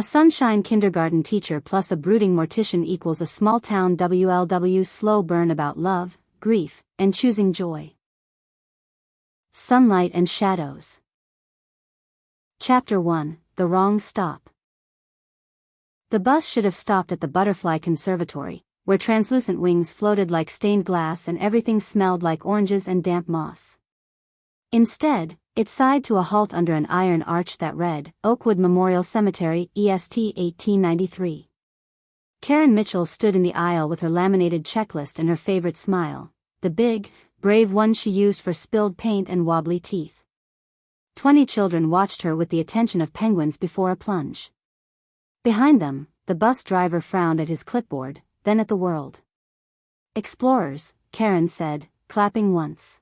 A sunshine kindergarten teacher plus a brooding mortician equals a small-town WLW slow burn about love, grief, and choosing joy. Sunlight and Shadows. Chapter 1, The Wrong Stop. The bus should have stopped at the Butterfly Conservatory, where translucent wings floated like stained glass and everything smelled like oranges and damp moss. Instead, it sighed to a halt under an iron arch that read, Oakwood Memorial Cemetery, EST 1893. Karen Mitchell stood in the aisle with her laminated checklist and her favorite smile, the big, brave one she used for spilled paint and wobbly teeth. 20 children watched her with the attention of penguins before a plunge. Behind them, the bus driver frowned at his clipboard, then at the world. Explorers, Karen said, clapping once.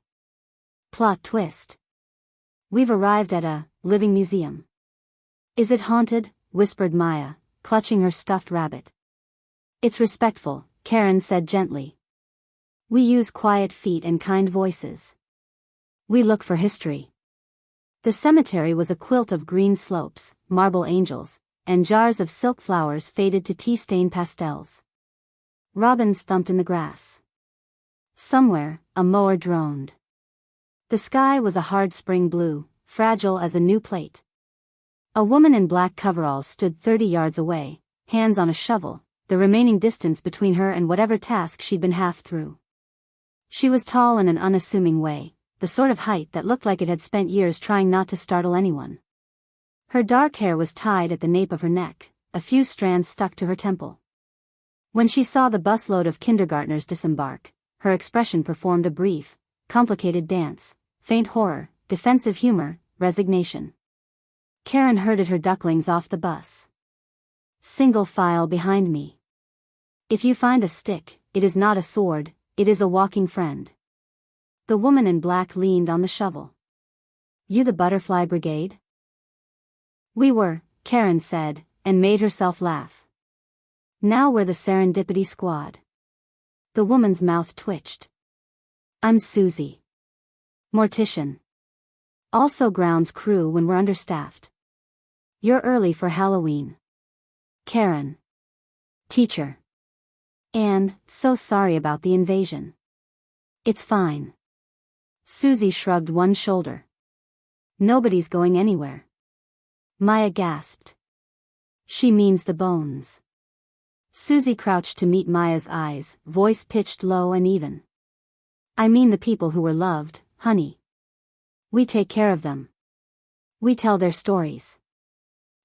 Plot twist. We've arrived at a living museum. Is it haunted? Whispered Maya, clutching her stuffed rabbit. It's respectful, Karen said gently. We use quiet feet and kind voices. We look for history. The cemetery was a quilt of green slopes, marble angels, and jars of silk flowers faded to tea-stained pastels. Robins thumped in the grass. Somewhere, a mower droned. The sky was a hard spring blue, fragile as a new plate. A woman in black coveralls stood 30 yards away, hands on a shovel, the remaining distance between her and whatever task she'd been half through. She was tall in an unassuming way, the sort of height that looked like it had spent years trying not to startle anyone. Her dark hair was tied at the nape of her neck, a few strands stuck to her temple. When she saw the busload of kindergartners disembark, her expression performed a brief, complicated dance, faint horror, defensive humor, resignation. Karen herded her ducklings off the bus. Single file behind me. If you find a stick, it is not a sword, it is a walking friend. The woman in black leaned on the shovel. You the Butterfly Brigade? We were, Karen said, and made herself laugh. Now we're the Serendipity Squad. The woman's mouth twitched. I'm Susie. Mortician. Also grounds crew when we're understaffed. You're early for Halloween. Karen. Teacher. And, so sorry about the invasion. It's fine. Susie shrugged one shoulder. Nobody's going anywhere. Maya gasped. She means the bones. Susie crouched to meet Maya's eyes, voice pitched low and even. I mean the people who were loved, honey. We take care of them. We tell their stories.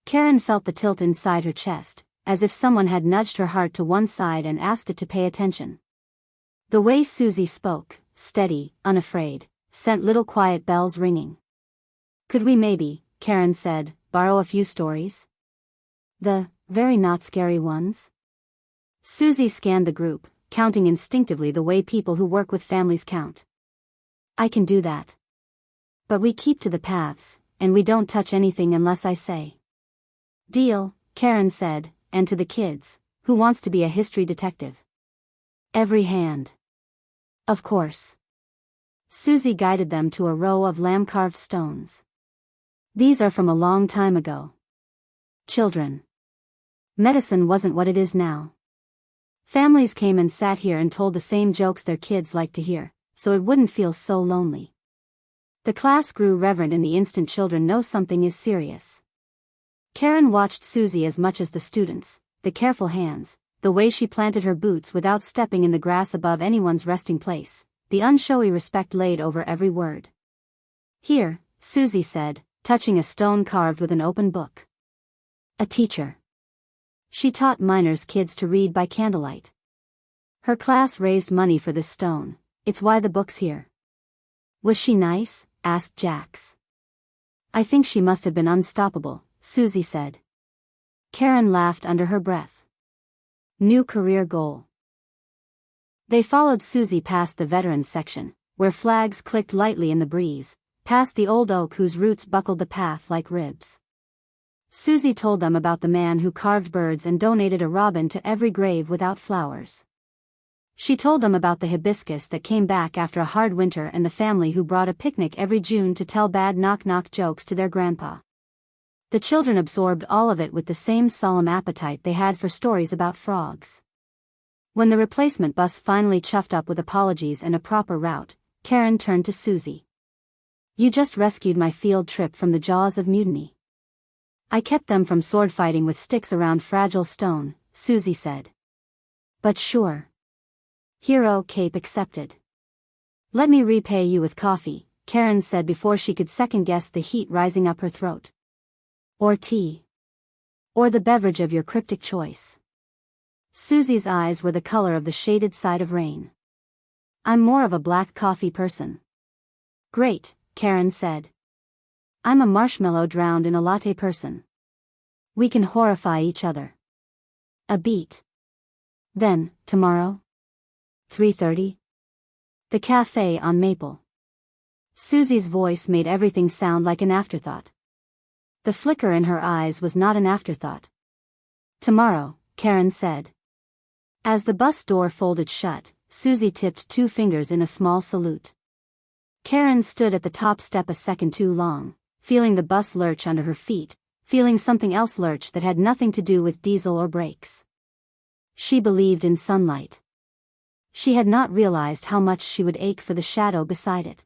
Karen felt the tilt inside her chest, as if someone had nudged her heart to one side and asked it to pay attention. The way Susie spoke, steady, unafraid, sent little quiet bells ringing. Could we maybe, Karen said, borrow a few stories? The very not scary ones? Susie scanned the group, counting instinctively the way people who work with families count. I can do that. But we keep to the paths, and we don't touch anything unless I say. Deal, Karen said, and to the kids, who wants to be a history detective? Every hand. Of course. Susie guided them to a row of lamb-carved stones. These are from a long time ago. Children. Medicine wasn't what it is now. Families came and sat here and told the same jokes their kids liked to hear, so it wouldn't feel so lonely. The class grew reverent in the instant children know something is serious. Karen watched Susie as much as the students, the careful hands, the way she planted her boots without stepping in the grass above anyone's resting place, the unshowy respect laid over every word. Here, Susie said, touching a stone carved with an open book. A teacher. She taught minors kids to read by candlelight. Her class raised money for this stone, it's why the book's here. Was she nice? Asked Jax. I think she must have been unstoppable, Susie said. Karen laughed under her breath. New career goal. They followed Susie past the veterans section, where flags clicked lightly in the breeze, past the old oak whose roots buckled the path like ribs. Susie told them about the man who carved birds and donated a robin to every grave without flowers. She told them about the hibiscus that came back after a hard winter and the family who brought a picnic every June to tell bad knock-knock jokes to their grandpa. The children absorbed all of it with the same solemn appetite they had for stories about frogs. When the replacement bus finally chuffed up with apologies and a proper route, Karen turned to Susie. "You just rescued my field trip from the jaws of mutiny." "I kept them from sword fighting with sticks around fragile stone," Susie said. "But sure. Hero cape accepted." "Let me repay you with coffee," Karen said before she could second-guess the heat rising up her throat. "Or tea. Or the beverage of your cryptic choice." Susie's eyes were the color of the shaded side of rain. "I'm more of a black coffee person." "Great," Karen said. "I'm a marshmallow drowned in a latte person. We can horrify each other. A beat. Then, tomorrow? 3:30? The cafe on Maple." Susie's voice made everything sound like an afterthought. The flicker in her eyes was not an afterthought. "Tomorrow," Karen said. As the bus door folded shut, Susie tipped 2 fingers in a small salute. Karen stood at the top step a second too long, feeling the bus lurch under her feet, feeling something else lurch that had nothing to do with diesel or brakes. She believed in sunlight. She had not realized how much she would ache for the shadow beside it.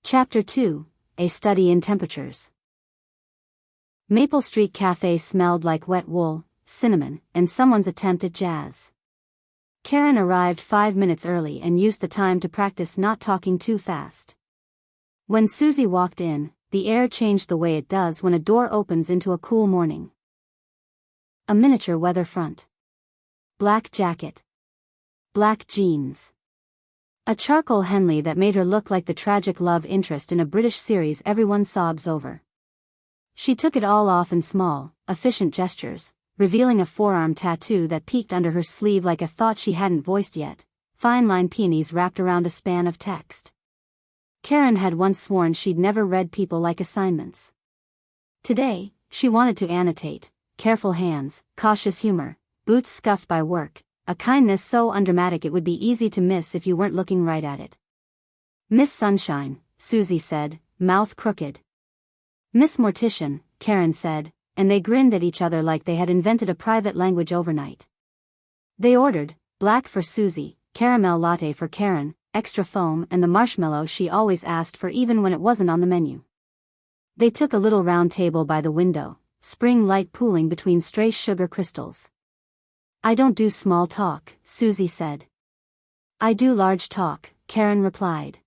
Chapter 2, A Study in Temperatures. Maple Street Cafe smelled like wet wool, cinnamon, and someone's attempt at jazz. Karen arrived 5 minutes early and used the time to practice not talking too fast. When Susie walked in, the air changed the way it does when a door opens into a cool morning. A miniature weather front. Black jacket. Black jeans. A charcoal Henley that made her look like the tragic love interest in a British series everyone sobs over. She took it all off in small, efficient gestures, revealing a forearm tattoo that peeked under her sleeve like a thought she hadn't voiced yet, fine-line peonies wrapped around a span of text. Karen had once sworn she'd never read people like assignments. Today, she wanted to annotate: careful hands, cautious humor, boots scuffed by work, a kindness so undramatic it would be easy to miss if you weren't looking right at it. "Miss Sunshine," Susie said, mouth crooked. "Miss Mortician," Karen said, and they grinned at each other like they had invented a private language overnight. They ordered, black for Susie, caramel latte for Karen, extra foam and the marshmallow she always asked for even when it wasn't on the menu. They took a little round table by the window, spring light pooling between stray sugar crystals. "I don't do small talk," Susie said. "I do large talk," Karen replied.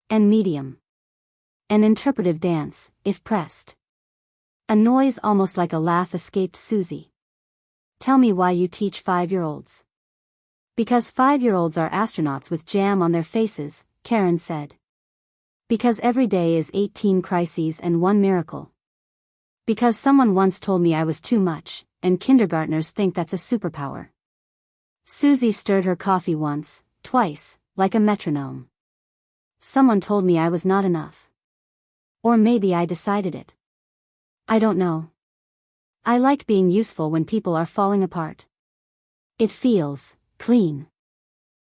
"And medium. An interpretive dance, if pressed." A noise almost like a laugh escaped Susie. "Tell me why you teach 5-year-olds." "Because 5-year-olds are astronauts with jam on their faces," Karen said. "Because every day is 18 crises and 1 miracle. Because someone once told me I was too much, and kindergartners think that's a superpower." Susie stirred her coffee once, twice, like a metronome. "Someone told me I was not enough. Or maybe I decided it. I don't know. I like being useful when people are falling apart. It feels clean."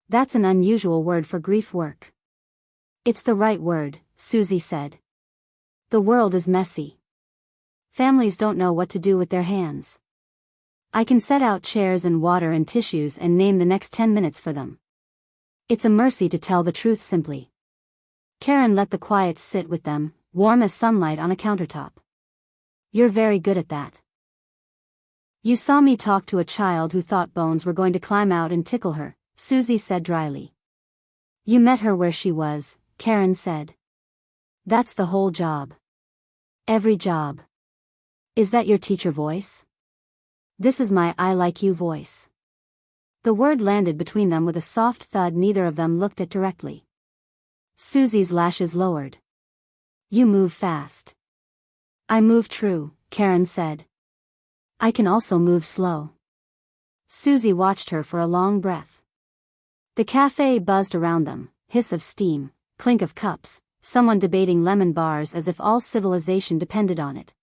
That's an unusual word for grief work. "It's the right word," Susie said. "The world is messy. Families don't know what to do with their hands. I can set out chairs and water and tissues and name the next 10 minutes for them. It's a mercy to tell the truth simply." Karen let the quiet sit with them, warm as sunlight on a countertop. "You're very good at that. You saw me talk to a child who thought bones were going to climb out and tickle her," Susie said dryly. "You met her where she was," Karen said. "That's the whole job. Every job. Is that your teacher voice?" "This is my I like you voice." The word landed between them with a soft thud neither of them looked at directly. Susie's lashes lowered. "You move fast." "I move true," Karen said. "I can also move slow." Susie watched her for a long breath. The cafe buzzed around them, hiss of steam, clink of cups, someone debating lemon bars as if all civilization depended on it.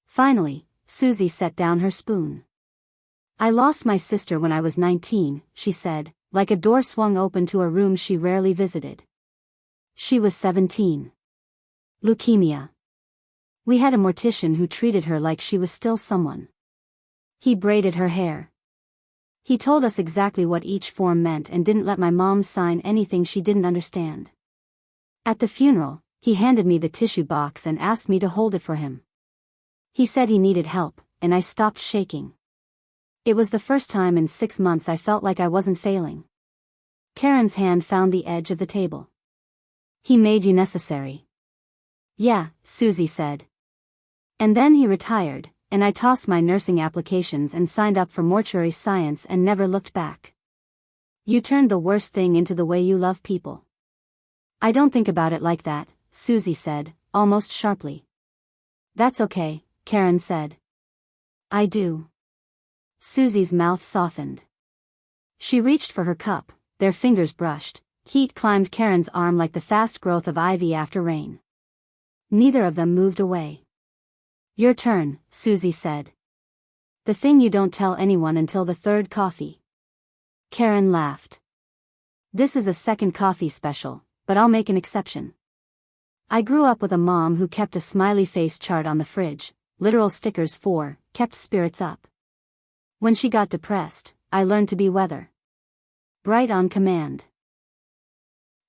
Finally, Susie set down her spoon. "I lost my sister when I was 19, she said, like a door swung open to a room she rarely visited. She was 17. Leukemia. We had a mortician who treated her like she was still someone. He braided her hair. He told us exactly what each form meant and didn't let my mom sign anything she didn't understand. At the funeral, he handed me the tissue box and asked me to hold it for him. He said he needed help, and I stopped shaking. It was the first time in 6 months I felt like I wasn't failing. Karen's hand found the edge of the table. He made you necessary. Yeah, Susie said. And then he retired, and I tossed my nursing applications and signed up for mortuary science and never looked back. You turned the worst thing into the way you love people. I don't think about it like that, Susie said, almost sharply. That's okay, Karen said. I do. Susie's mouth softened. She reached for her cup, their fingers brushed. Heat climbed Karen's arm like the fast growth of ivy after rain. Neither of them moved away. Your turn, Susie said. The thing you don't tell anyone until the third coffee. Karen laughed. This is a second coffee special, but I'll make an exception. I grew up with a mom who kept a smiley face chart on the fridge, literal stickers for, kept spirits up. When she got depressed, I learned to be weather. Bright on command.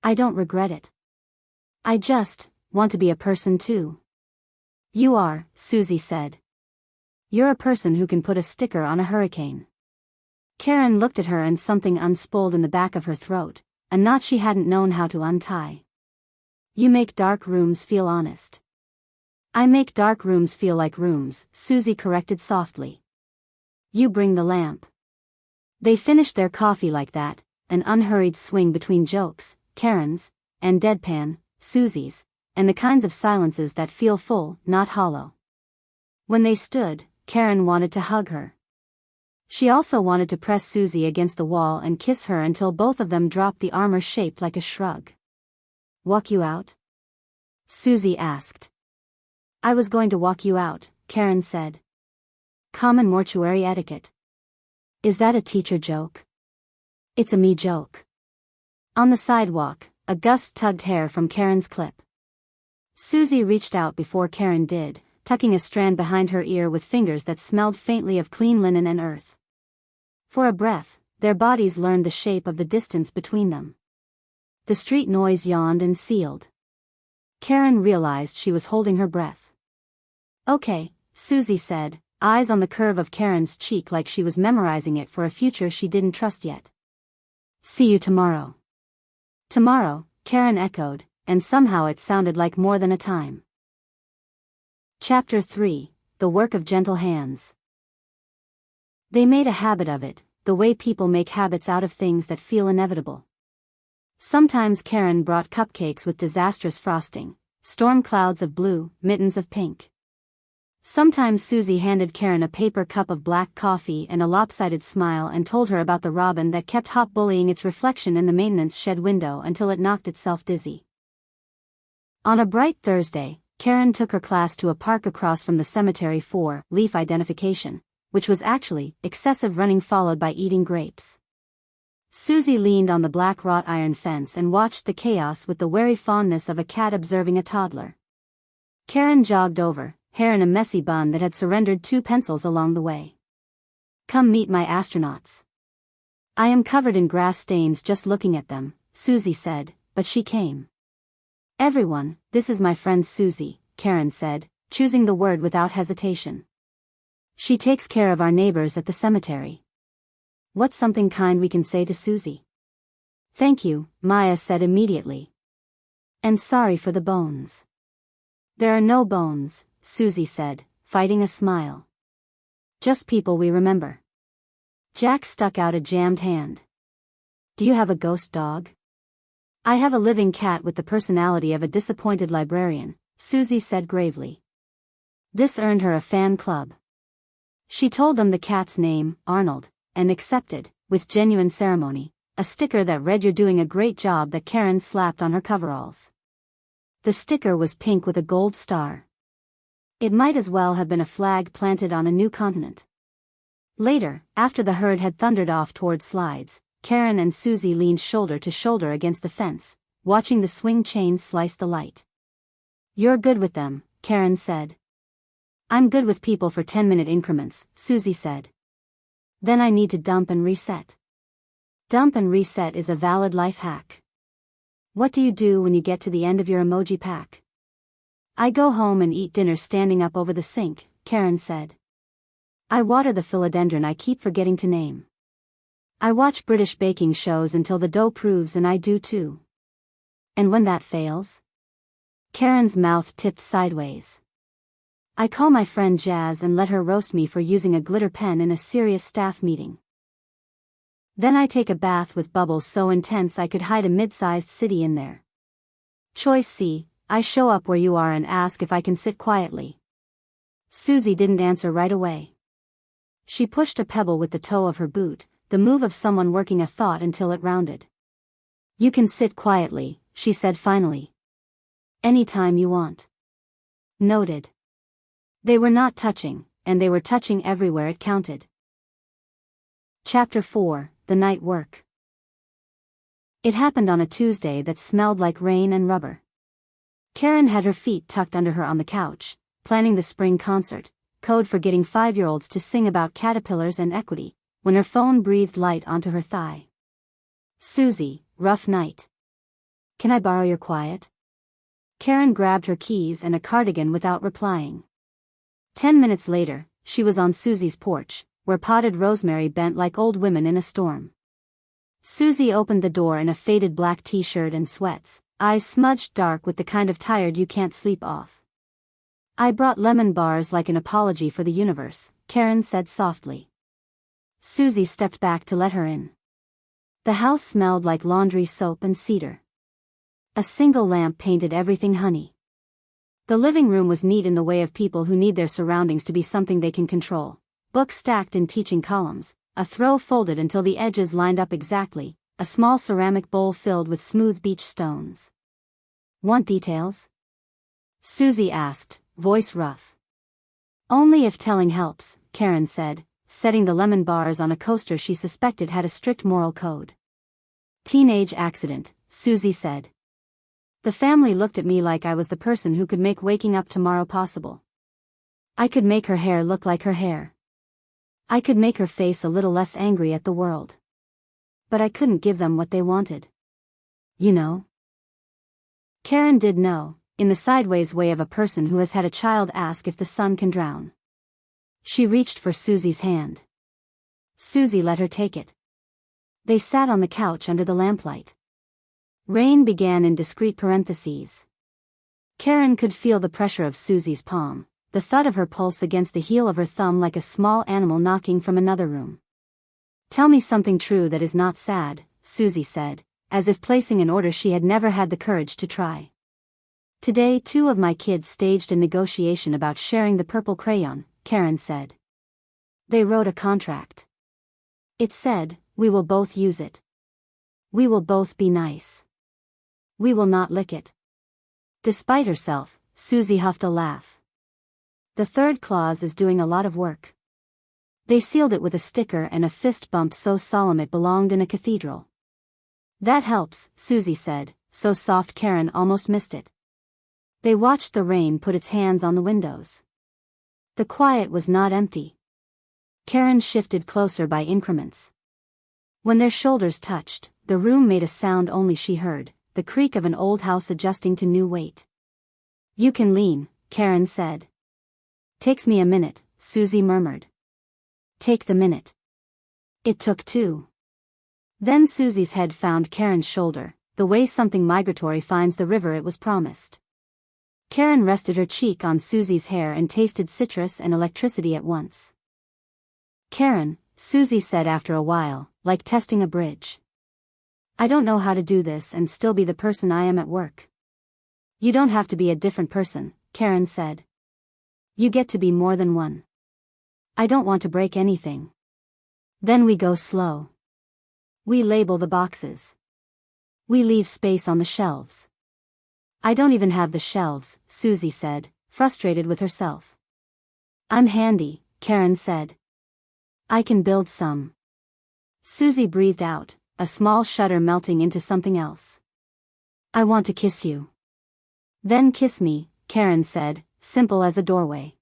I don't regret it. I just want to be a person too. You are, Susie said. You're a person who can put a sticker on a hurricane. Karen looked at her and something unspooled in the back of her throat, a knot she hadn't known how to untie. You make dark rooms feel honest. I make dark rooms feel like rooms, Susie corrected softly. You bring the lamp. They finished their coffee like that, an unhurried swing between jokes, Karen's, and deadpan, Susie's, and the kinds of silences that feel full, not hollow. When they stood, Karen wanted to hug her. She also wanted to press Susie against the wall and kiss her until both of them dropped the armor shaped like a shrug. Walk you out? Susie asked. I was going to walk you out, Karen said. Common mortuary etiquette. Is that a teacher joke? It's a me joke. On the sidewalk, a gust tugged hair from Karen's clip. Susie reached out before Karen did, tucking a strand behind her ear with fingers that smelled faintly of clean linen and earth. For a breath, their bodies learned the shape of the distance between them. The street noise yawned and sealed. Karen realized she was holding her breath. Okay, Susie said, eyes on the curve of Karen's cheek like she was memorizing it for a future she didn't trust yet. See you tomorrow. Tomorrow, Karen echoed, and somehow it sounded like more than a time. Chapter 3, The Work of Gentle Hands. They made a habit of it, the way people make habits out of things that feel inevitable. Sometimes Karen brought cupcakes with disastrous frosting, storm clouds of blue, mittens of pink. Sometimes Susie handed Karen a paper cup of black coffee and a lopsided smile and told her about the robin that kept hot bullying its reflection in the maintenance shed window until it knocked itself dizzy. On a bright Thursday, Karen took her class to a park across from the cemetery for leaf identification, which was actually excessive running followed by eating grapes. Susie leaned on the black wrought iron fence and watched the chaos with the wary fondness of a cat observing a toddler. Karen jogged over, hair in a messy bun that had surrendered 2 pencils along the way. Come meet my astronauts. I am covered in grass stains just looking at them, Susie said, but she came. Everyone, this is my friend Susie, Karen said, choosing the word without hesitation. She takes care of our neighbors at the cemetery. What's something kind we can say to Susie? Thank you, Maya said immediately. And sorry for the bones. There are no bones, Susie said, fighting a smile. Just people we remember. Jack stuck out a jammed hand. Do you have a ghost dog? I have a living cat with the personality of a disappointed librarian, Susie said gravely. This earned her a fan club. She told them the cat's name, Arnold, and accepted, with genuine ceremony, a sticker that read "You're doing a great job" that Karen slapped on her coveralls. The sticker was pink with a gold star. It might as well have been a flag planted on a new continent. Later, after the herd had thundered off toward slides, Karen and Susie leaned shoulder to shoulder against the fence, watching the swing chains slice the light. You're good with them, Karen said. I'm good with people for 10-minute increments, Susie said. Then I need to dump and reset. Dump and reset is a valid life hack. What do you do when you get to the end of your emoji pack? I go home and eat dinner standing up over the sink, Karen said. I water the philodendron I keep forgetting to name. I watch British baking shows until the dough proves, and I do too. And when that fails? Karen's mouth tipped sideways. I call my friend Jazz and let her roast me for using a glitter pen in a serious staff meeting. Then I take a bath with bubbles so intense I could hide a mid-sized city in there. Choice C, I show up where you are and ask if I can sit quietly. Susie didn't answer right away. She pushed a pebble with the toe of her boot, the move of someone working a thought until it rounded. You can sit quietly, she said finally. Anytime you want. Noted. They were not touching, and they were touching everywhere it counted. Chapter 4, The Night Work. It happened on a Tuesday that smelled like rain and rubber. Karen had her feet tucked under her on the couch, planning the spring concert, code for getting 5-year-olds to sing about caterpillars and equity, when her phone breathed light onto her thigh. Susie, rough night. Can I borrow your quiet? Karen grabbed her keys and a cardigan without replying. 10 minutes later, she was on Susie's porch, where potted rosemary bent like old women in a storm. Susie opened the door in a faded black t-shirt and sweats, eyes smudged dark with the kind of tired you can't sleep off. I brought lemon bars like an apology for the universe, Karen said softly. Susie stepped back to let her in. The house smelled like laundry soap and cedar. A single lamp painted everything honey. The living room was neat in the way of people who need their surroundings to be something they can control. Books stacked in teaching columns, a throw folded until the edges lined up exactly, a small ceramic bowl filled with smooth beach stones. Want details? Susie asked, voice rough. Only if telling helps, Karen said, setting the lemon bars on a coaster she suspected had a strict moral code. Teenage accident, Susie said. The family looked at me like I was the person who could make waking up tomorrow possible. I could make her hair look like her hair. I could make her face a little less angry at the world. But I couldn't give them what they wanted. You know? Karen did know, in the sideways way of a person who has had a child ask if the sun can drown. She reached for Susie's hand. Susie let her take it. They sat on the couch under the lamplight. Rain began in discrete parentheses. Karen could feel the pressure of Susie's palm, the thud of her pulse against the heel of her thumb like a small animal knocking from another room. Tell me something true that is not sad, Susie said, as if placing an order she had never had the courage to try. Today 2 of my kids staged a negotiation about sharing the purple crayon, Karen said. They wrote a contract. It said, we will both use it. We will both be nice. We will not lick it. Despite herself, Susie huffed a laugh. The 3rd clause is doing a lot of work. They sealed it with a sticker and a fist bump so solemn it belonged in a cathedral. That helps, Susie said, so soft Karen almost missed it. They watched the rain put its hands on the windows. The quiet was not empty. Karen shifted closer by increments. When their shoulders touched, the room made a sound only she heard, the creak of an old house adjusting to new weight. You can lean, Karen said. Takes me a minute, Susie murmured. Take the minute. It took 2. Then Susie's head found Karen's shoulder, the way something migratory finds the river it was promised. Karen rested her cheek on Susie's hair and tasted citrus and electricity at once. Karen, Susie said after a while, like testing a bridge. I don't know how to do this and still be the person I am at work. You don't have to be a different person, Karen said. You get to be more than one. I don't want to break anything. Then we go slow. We label the boxes. We leave space on the shelves. I don't even have the shelves, Susie said, frustrated with herself. I'm handy, Karen said. I can build some. Susie breathed out, a small shudder melting into something else. I want to kiss you. Then kiss me, Karen said, simple as a doorway.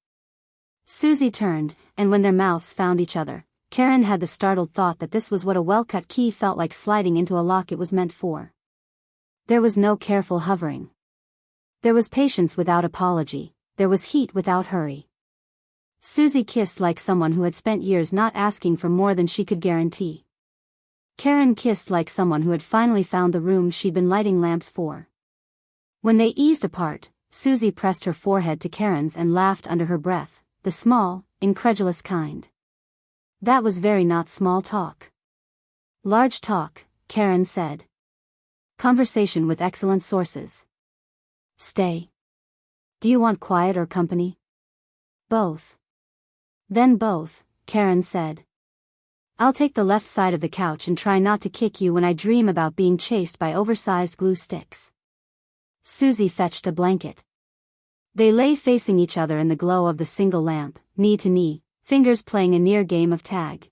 Susie turned, and when their mouths found each other, Karen had the startled thought that this was what a well-cut key felt like sliding into a lock it was meant for. There was no careful hovering. There was patience without apology, there was heat without hurry. Susie kissed like someone who had spent years not asking for more than she could guarantee. Karen kissed like someone who had finally found the room she'd been lighting lamps for. When they eased apart, Susie pressed her forehead to Karen's and laughed under her breath, the small, incredulous kind. That was very not small talk. Large talk, Karen said. Conversation with excellent sources. Stay. Do you want quiet or company? Both. Then both, Karen said. I'll take the left side of the couch and try not to kick you when I dream about being chased by oversized glue sticks. Susie fetched a blanket. They lay facing each other in the glow of the single lamp, knee to knee, fingers playing a near game of tag.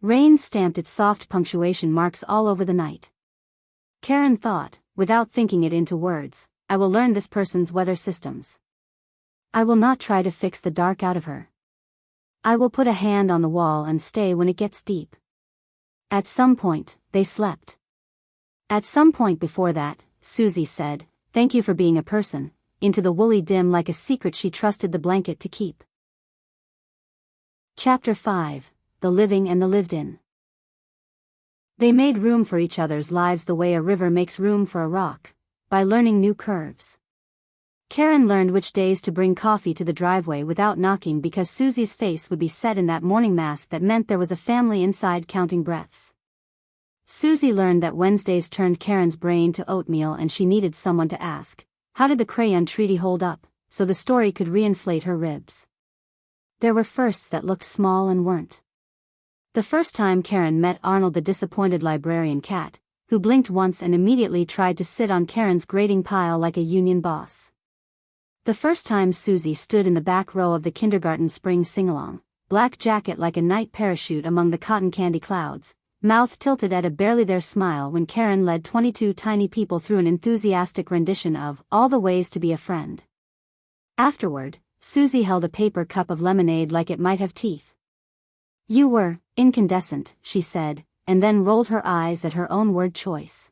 Rain stamped its soft punctuation marks all over the night. Karen thought, without thinking it into words, I will learn this person's weather systems. I will not try to fix the dark out of her. I will put a hand on the wall and stay when it gets deep. At some point, they slept. At some point before that, Susie said, thank you for being a person, into the woolly dim like a secret she trusted the blanket to keep. Chapter 5, The Living and the Lived In. They made room for each other's lives the way a river makes room for a rock, by learning new curves. Karen learned which days to bring coffee to the driveway without knocking because Susie's face would be set in that morning mask that meant there was a family inside counting breaths. Susie learned that Wednesdays turned Karen's brain to oatmeal and she needed someone to ask, how did the crayon treaty hold up, so the story could reinflate her ribs. There were firsts that looked small and weren't. The first time Karen met Arnold the disappointed librarian cat, who blinked once and immediately tried to sit on Karen's grading pile like a union boss. The first time Susie stood in the back row of the kindergarten spring sing-along, black jacket like a night parachute among the cotton candy clouds, mouth tilted at a barely there smile when Karen led 22 tiny people through an enthusiastic rendition of All the Ways to Be a Friend. Afterward, Susie held a paper cup of lemonade like it might have teeth. You were incandescent, she said, and then rolled her eyes at her own word choice.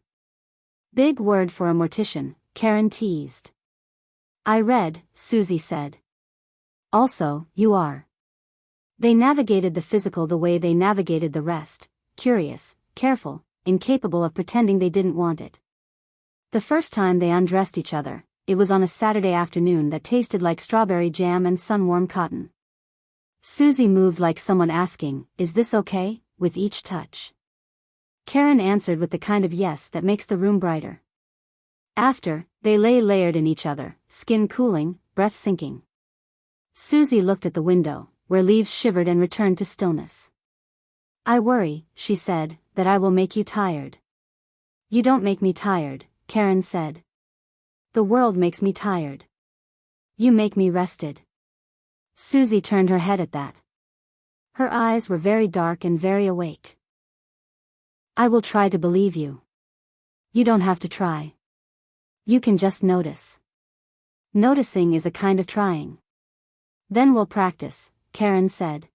Big word for a mortician, Karen teased. I read, Susie said. Also, you are. They navigated the physical the way they navigated the rest, curious, careful, incapable of pretending they didn't want it. The first time they undressed each other, it was on a Saturday afternoon that tasted like strawberry jam and sun-warm cotton. Susie moved like someone asking, is this okay, with each touch. Karen answered with the kind of yes that makes the room brighter. After, they lay layered in each other, skin cooling, breath sinking. Susie looked at the window, where leaves shivered and returned to stillness. I worry, she said, that I will make you tired. You don't make me tired, Karen said. The world makes me tired. You make me rested. Susie turned her head at that. Her eyes were very dark and very awake. I will try to believe you. You don't have to try. You can just notice. Noticing is a kind of trying. Then we'll practice, Karen said.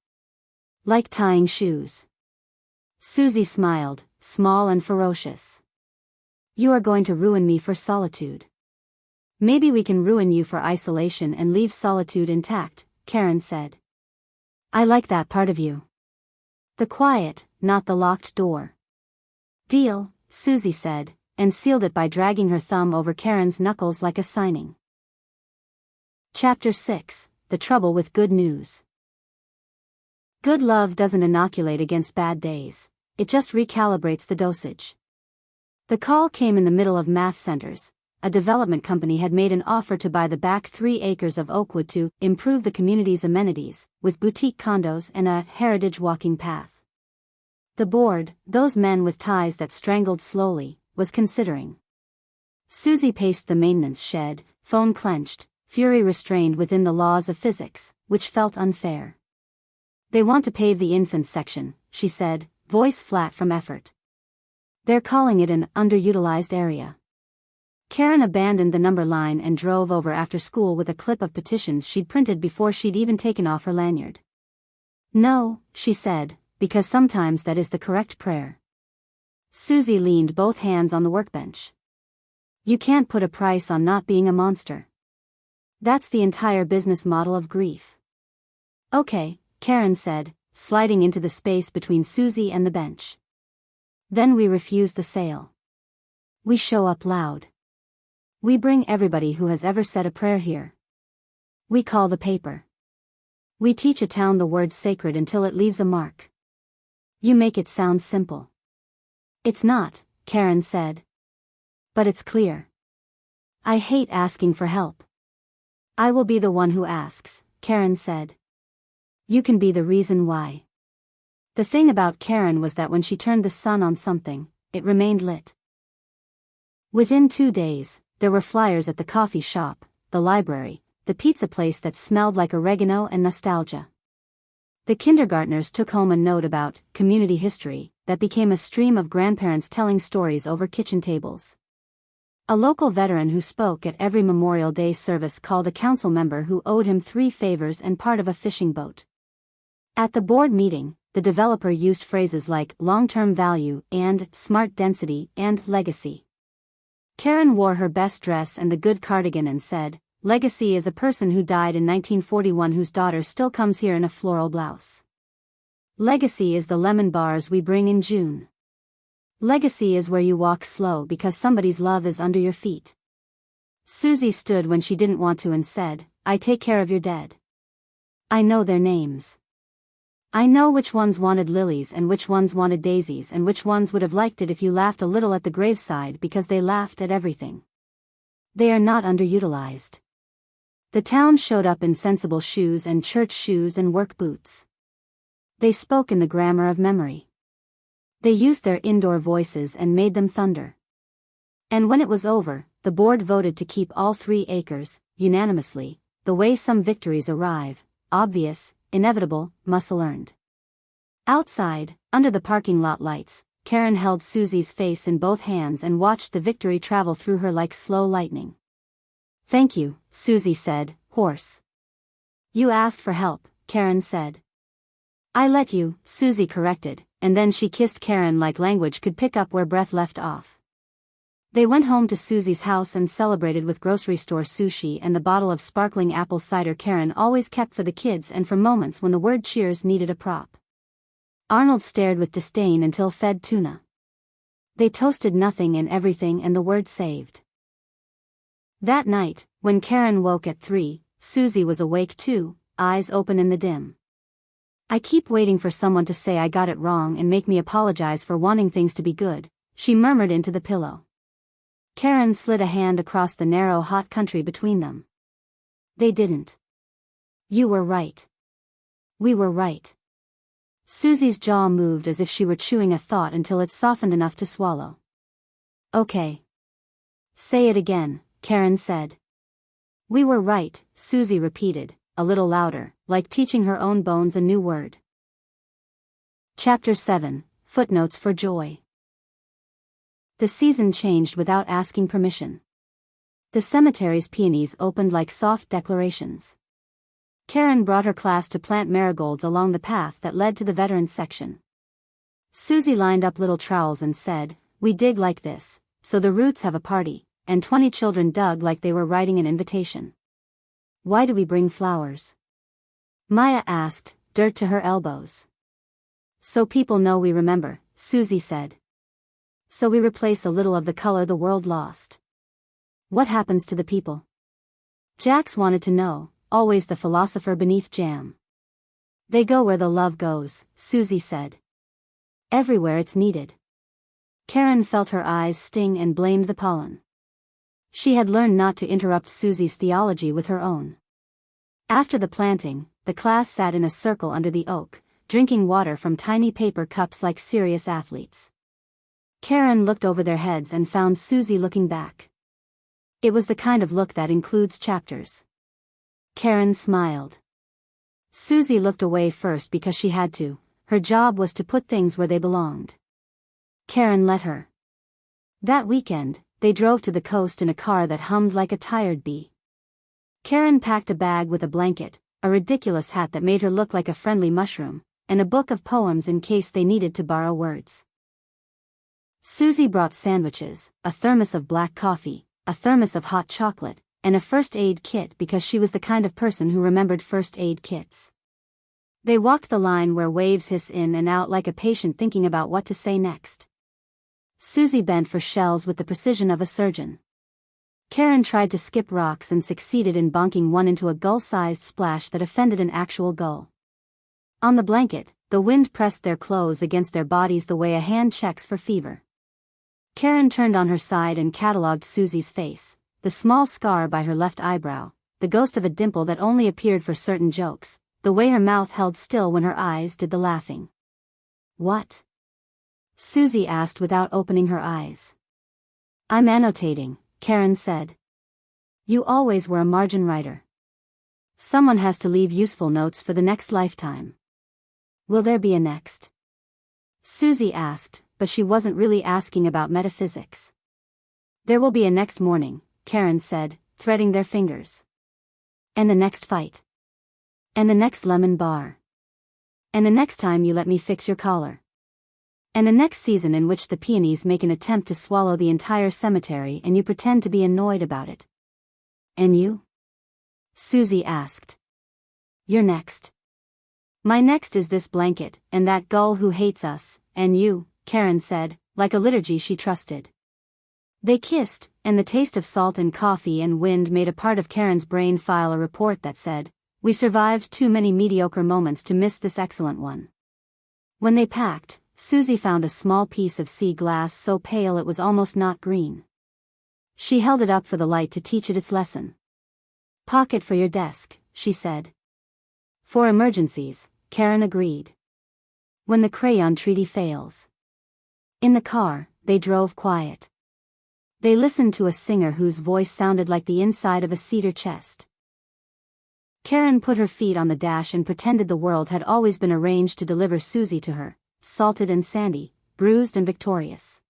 Like tying shoes. Susie smiled, small and ferocious. You are going to ruin me for solitude. Maybe we can ruin you for isolation and leave solitude intact, Karen said. I like that part of you. The quiet, not the locked door. Deal, Susie said, and sealed it by dragging her thumb over Karen's knuckles like a signing. Chapter 6, The Trouble with Good News. Good love doesn't inoculate against bad days, it just recalibrates the dosage. The call came in the middle of Math Centers. A development company had made an offer to buy the back 3 acres of Oakwood to improve the community's amenities, with boutique condos and a heritage walking path. The board, those men with ties that strangled slowly, was considering. Susie paced the maintenance shed, phone clenched, fury restrained within the laws of physics, which felt unfair. They want to pave the infants section, she said, voice flat from effort. They're calling it an underutilized area. Karen abandoned the number line and drove over after school with a clip of petitions she'd printed before she'd even taken off her lanyard. "No," she said, "because sometimes that is the correct prayer." Susie leaned both hands on the workbench. "You can't put a price on not being a monster. That's the entire business model of grief." "Okay," Karen said, sliding into the space between Susie and the bench. "Then we refuse the sale. We show up loud. We bring everybody who has ever said a prayer here. We call the paper. We teach a town the word sacred until it leaves a mark." "You make it sound simple." "It's not," Karen said. "But it's clear. I hate asking for help." "I will be the one who asks," Karen said. "You can be the reason why." The thing about Karen was that when she turned the sun on something, it remained lit. Within 2 days, there were flyers at the coffee shop, the library, the pizza place that smelled like oregano and nostalgia. The kindergartners took home a note about community history that became a stream of grandparents telling stories over kitchen tables. A local veteran who spoke at every Memorial Day service called a council member who owed him 3 favors and part of a fishing boat. At the board meeting, the developer used phrases like long-term value and smart density and legacy. Karen wore her best dress and the good cardigan and said, "Legacy is a person who died in 1941 whose daughter still comes here in a floral blouse. Legacy is the lemon bars we bring in June. Legacy is where you walk slow because somebody's love is under your feet." Susie stood when she didn't want to and said, "I take care of your dead. I know their names. I know which ones wanted lilies and which ones wanted daisies and which ones would have liked it if you laughed a little at the graveside because they laughed at everything. They are not underutilized." The town showed up in sensible shoes and church shoes and work boots. They spoke in the grammar of memory. They used their indoor voices and made them thunder. And when it was over, the board voted to keep all 3 acres, unanimously, the way some victories arrive, obvious, inevitable, muscle-earned. Outside, under the parking lot lights, Karen held Susie's face in both hands and watched the victory travel through her like slow lightning. "Thank you," Susie said, hoarse. "You asked for help," Karen said. "I let you," Susie corrected, and then she kissed Karen like language could pick up where breath left off. They went home to Susie's house and celebrated with grocery store sushi and the bottle of sparkling apple cider Karen always kept for the kids and for moments when the word cheers needed a prop. Arnold stared with disdain until fed tuna. They toasted nothing and everything and the word saved. That night, when Karen woke at 3, Susie was awake too, eyes open in the dim. "I keep waiting for someone to say I got it wrong and make me apologize for wanting things to be good," she murmured into the pillow. Karen slid a hand across the narrow hot country between them. "They didn't. You were right. We were right." Susie's jaw moved as if she were chewing a thought until it softened enough to swallow. "Okay. Say it again," Karen said. "We were right," Susie repeated, a little louder, like teaching her own bones a new word. Chapter 7, Footnotes for Joy. The season changed without asking permission. The cemetery's peonies opened like soft declarations. Karen brought her class to plant marigolds along the path that led to the veterans section. Susie lined up little trowels and said, "We dig like this, so the roots have a party," and 20 children dug like they were writing an invitation. "Why do we bring flowers?" Maya asked, dirt to her elbows. "So people know we remember," Susie said. "So we replace a little of the color the world lost." "What happens to the people?" Jax wanted to know, always the philosopher beneath jam. "They go where the love goes," Susie said. "Everywhere it's needed." Karen felt her eyes sting and blamed the pollen. She had learned not to interrupt Susie's theology with her own. After the planting, the class sat in a circle under the oak, drinking water from tiny paper cups like serious athletes. Karen looked over their heads and found Susie looking back. It was the kind of look that includes chapters. Karen smiled. Susie looked away first because she had to. Her job was to put things where they belonged. Karen let her. That weekend, they drove to the coast in a car that hummed like a tired bee. Karen packed a bag with a blanket, a ridiculous hat that made her look like a friendly mushroom, and a book of poems in case they needed to borrow words. Susie brought sandwiches, a thermos of black coffee, a thermos of hot chocolate, and a first aid kit because she was the kind of person who remembered first aid kits. They walked the line where waves hiss in and out like a patient thinking about what to say next. Susie bent for shells with the precision of a surgeon. Karen tried to skip rocks and succeeded in bonking one into a gull-sized splash that offended an actual gull. On the blanket, the wind pressed their clothes against their bodies the way a hand checks for fever. Karen turned on her side and catalogued Susie's face, the small scar by her left eyebrow, the ghost of a dimple that only appeared for certain jokes, the way her mouth held still when her eyes did the laughing. "What?" Susie asked without opening her eyes. "I'm annotating," Karen said. "You always were a margin writer. Someone has to leave useful notes for the next lifetime." "Will there be a next?" Susie asked, but she wasn't really asking about metaphysics. "There will be a next morning," Karen said, threading their fingers. "And the next fight. And the next lemon bar. And the next time you let me fix your collar. And the next season in which the peonies make an attempt to swallow the entire cemetery and you pretend to be annoyed about it." "And you?" Susie asked. "You're next." "My next is this blanket, and that gull who hates us, and you," Karen said, like a liturgy she trusted. They kissed, and the taste of salt and coffee and wind made a part of Karen's brain file a report that said, "We survived too many mediocre moments to miss this excellent one." When they packed, Susie found a small piece of sea glass so pale it was almost not green. She held it up for the light to teach it its lesson. "Pocket for your desk," she said. "For emergencies," Karen agreed. "When the crayon treaty fails." In the car, they drove quiet. They listened to a singer whose voice sounded like the inside of a cedar chest. Karen put her feet on the dash and pretended the world had always been arranged to deliver Susie to her, salted and sandy, bruised and victorious.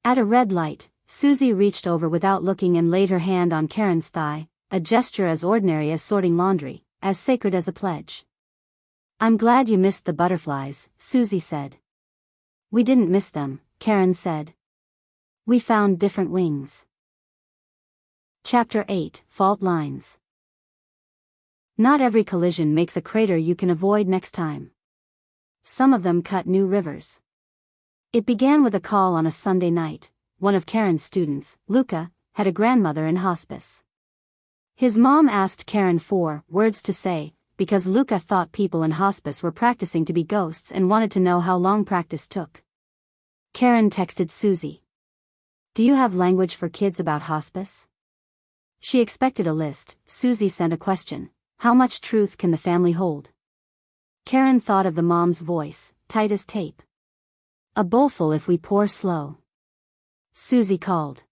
At a red light, Susie reached over without looking and laid her hand on Karen's thigh, a gesture as ordinary as sorting laundry, as sacred as a pledge. "I'm glad you missed the butterflies," Susie said. "We didn't miss them," Karen said. "We found different wings." Chapter 8, Fault Lines. Not every collision makes a crater you can avoid next time. Some of them cut new rivers. It began with a call on a Sunday night. One of Karen's students, Luca, had a grandmother in hospice. His mom asked Karen for words to say, because Luca thought people in hospice were practicing to be ghosts and wanted to know how long practice took. Karen texted Susie. "Do you have language for kids about hospice?" She expected a list. Susie sent a question. "How much truth can the family hold?" Karen thought of the mom's voice, tight as tape. "A bowlful if we pour slow." Susie called.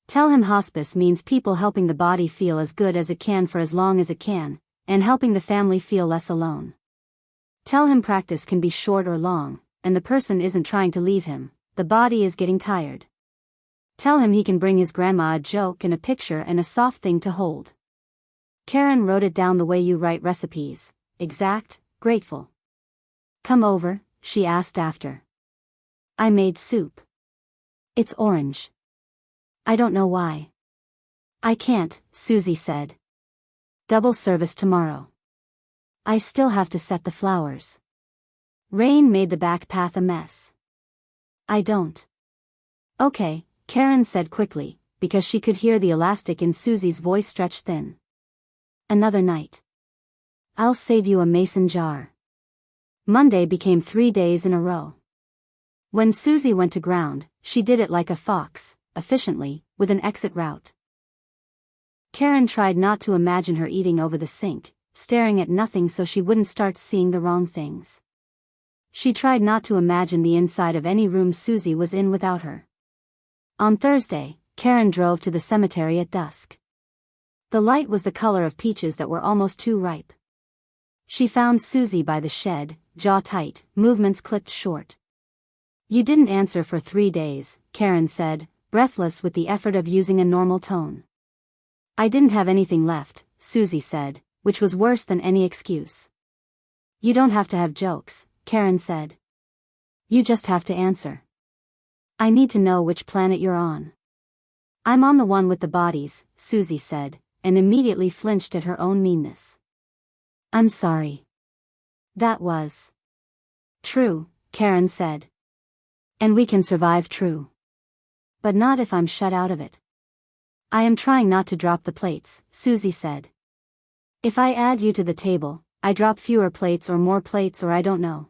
"Tell him hospice means people helping the body feel as good as it can for as long as it can, and helping the family feel less alone. Tell him practice can be short or long, and the person isn't trying to leave him, the body is getting tired. Tell him he can bring his grandma a joke and a picture and a soft thing to hold." Karen wrote it down the way you write recipes, exact, grateful. "Come over," she asked after. "I made soup. It's orange. I don't know why." "I can't," Susie said. "Double service tomorrow. I still have to set the flowers. Rain made the back path a mess." "I don't." "Okay," Karen said quickly, because she could hear the elastic in Susie's voice stretch thin. "Another night. I'll save you a mason jar." Monday became 3 days in a row. When Susie went to ground, she did it like a fox, efficiently, with an exit route. Karen tried not to imagine her eating over the sink, staring at nothing so she wouldn't start seeing the wrong things. She tried not to imagine the inside of any room Susie was in without her. On Thursday, Karen drove to the cemetery at dusk. The light was the color of peaches that were almost too ripe. She found Susie by the shed, jaw tight, movements clipped short. "You didn't answer for 3 days," Karen said, breathless with the effort of using a normal tone. I didn't have anything left, Susie said, which was worse than any excuse. You don't have to have jokes, Karen said. You just have to answer. I need to know which planet you're on. I'm on the one with the bodies, Susie said, and immediately flinched at her own meanness. I'm sorry. That was true, Karen said. And we can survive true. But not if I'm shut out of it. I am trying not to drop the plates, Susie said. If I add you to the table, I drop fewer plates or more plates or I don't know.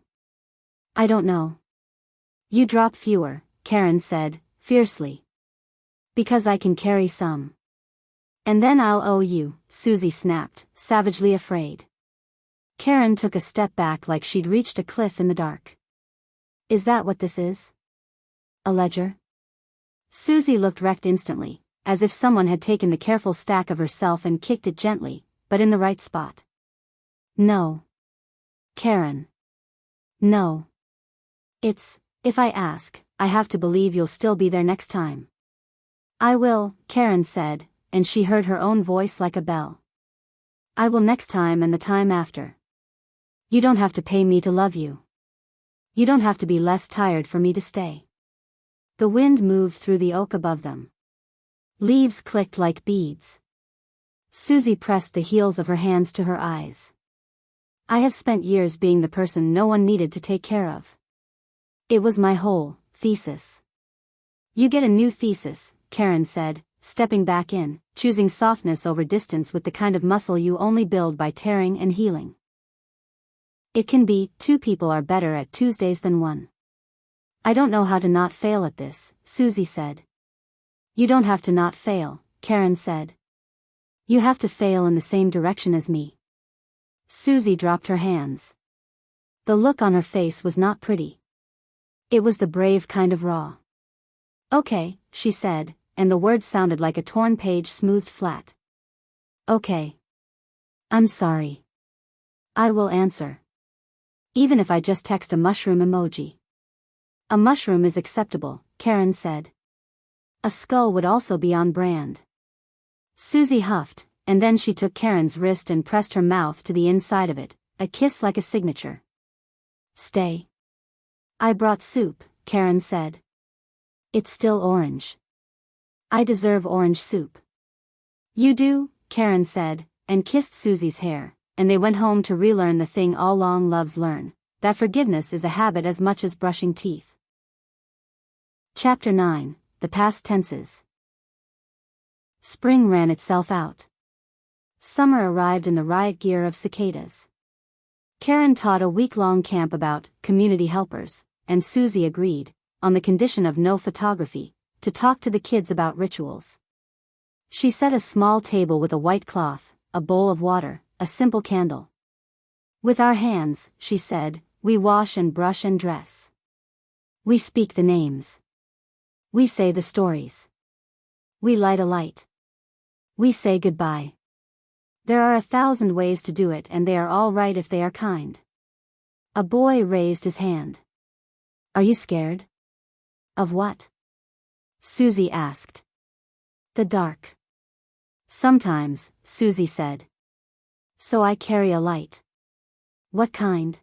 I don't know. You drop fewer, Karen said, fiercely. Because I can carry some. And then I'll owe you, Susie snapped, savagely afraid. Karen took a step back like she'd reached a cliff in the dark. Is that what this is? A ledger? Susie looked wrecked instantly, as if someone had taken the careful stack of herself and kicked it gently, but in the right spot. No. Karen. No. If I ask, I have to believe you'll still be there next time. I will, Karen said, and she heard her own voice like a bell. I will next time and the time after. You don't have to pay me to love you. You don't have to be less tired for me to stay. The wind moved through the oak above them. Leaves clicked like beads. Susie pressed the heels of her hands to her eyes. I have spent years being the person no one needed to take care of. It was my whole thesis. You get a new thesis, Karen said, stepping back in, choosing softness over distance with the kind of muscle you only build by tearing and healing. It can be, 2 people are better at Tuesdays than 1. I don't know how to not fail at this, Susie said. You don't have to not fail, Karen said. You have to fail in the same direction as me. Susie dropped her hands. The look on her face was not pretty. It was the brave kind of raw. Okay, she said, and the words sounded like a torn page smoothed flat. Okay. I'm sorry. I will answer. Even if I just text a mushroom emoji. A mushroom is acceptable, Karen said. A skull would also be on brand. Susie huffed, and then she took Karen's wrist and pressed her mouth to the inside of it, a kiss like a signature. Stay. I brought soup, Karen said. It's still orange. I deserve orange soup. You do, Karen said, and kissed Susie's hair, and they went home to relearn the thing all long loves learn, that forgiveness is a habit as much as brushing teeth. Chapter 9, The Past Tenses. Spring ran itself out. Summer arrived in the riot gear of cicadas. Karen taught a week-long camp about community helpers, and Susie agreed, on the condition of no photography, to talk to the kids about rituals. She set a small table with a white cloth, a bowl of water, a simple candle. With our hands, she said, we wash and brush and dress. We speak the names. We say the stories. We light a light. We say goodbye. There are 1,000 ways to do it and they are all right if they are kind. A boy raised his hand. Are you scared? Of what? Susie asked. The dark. Sometimes, Susie said. So I carry a light. What kind?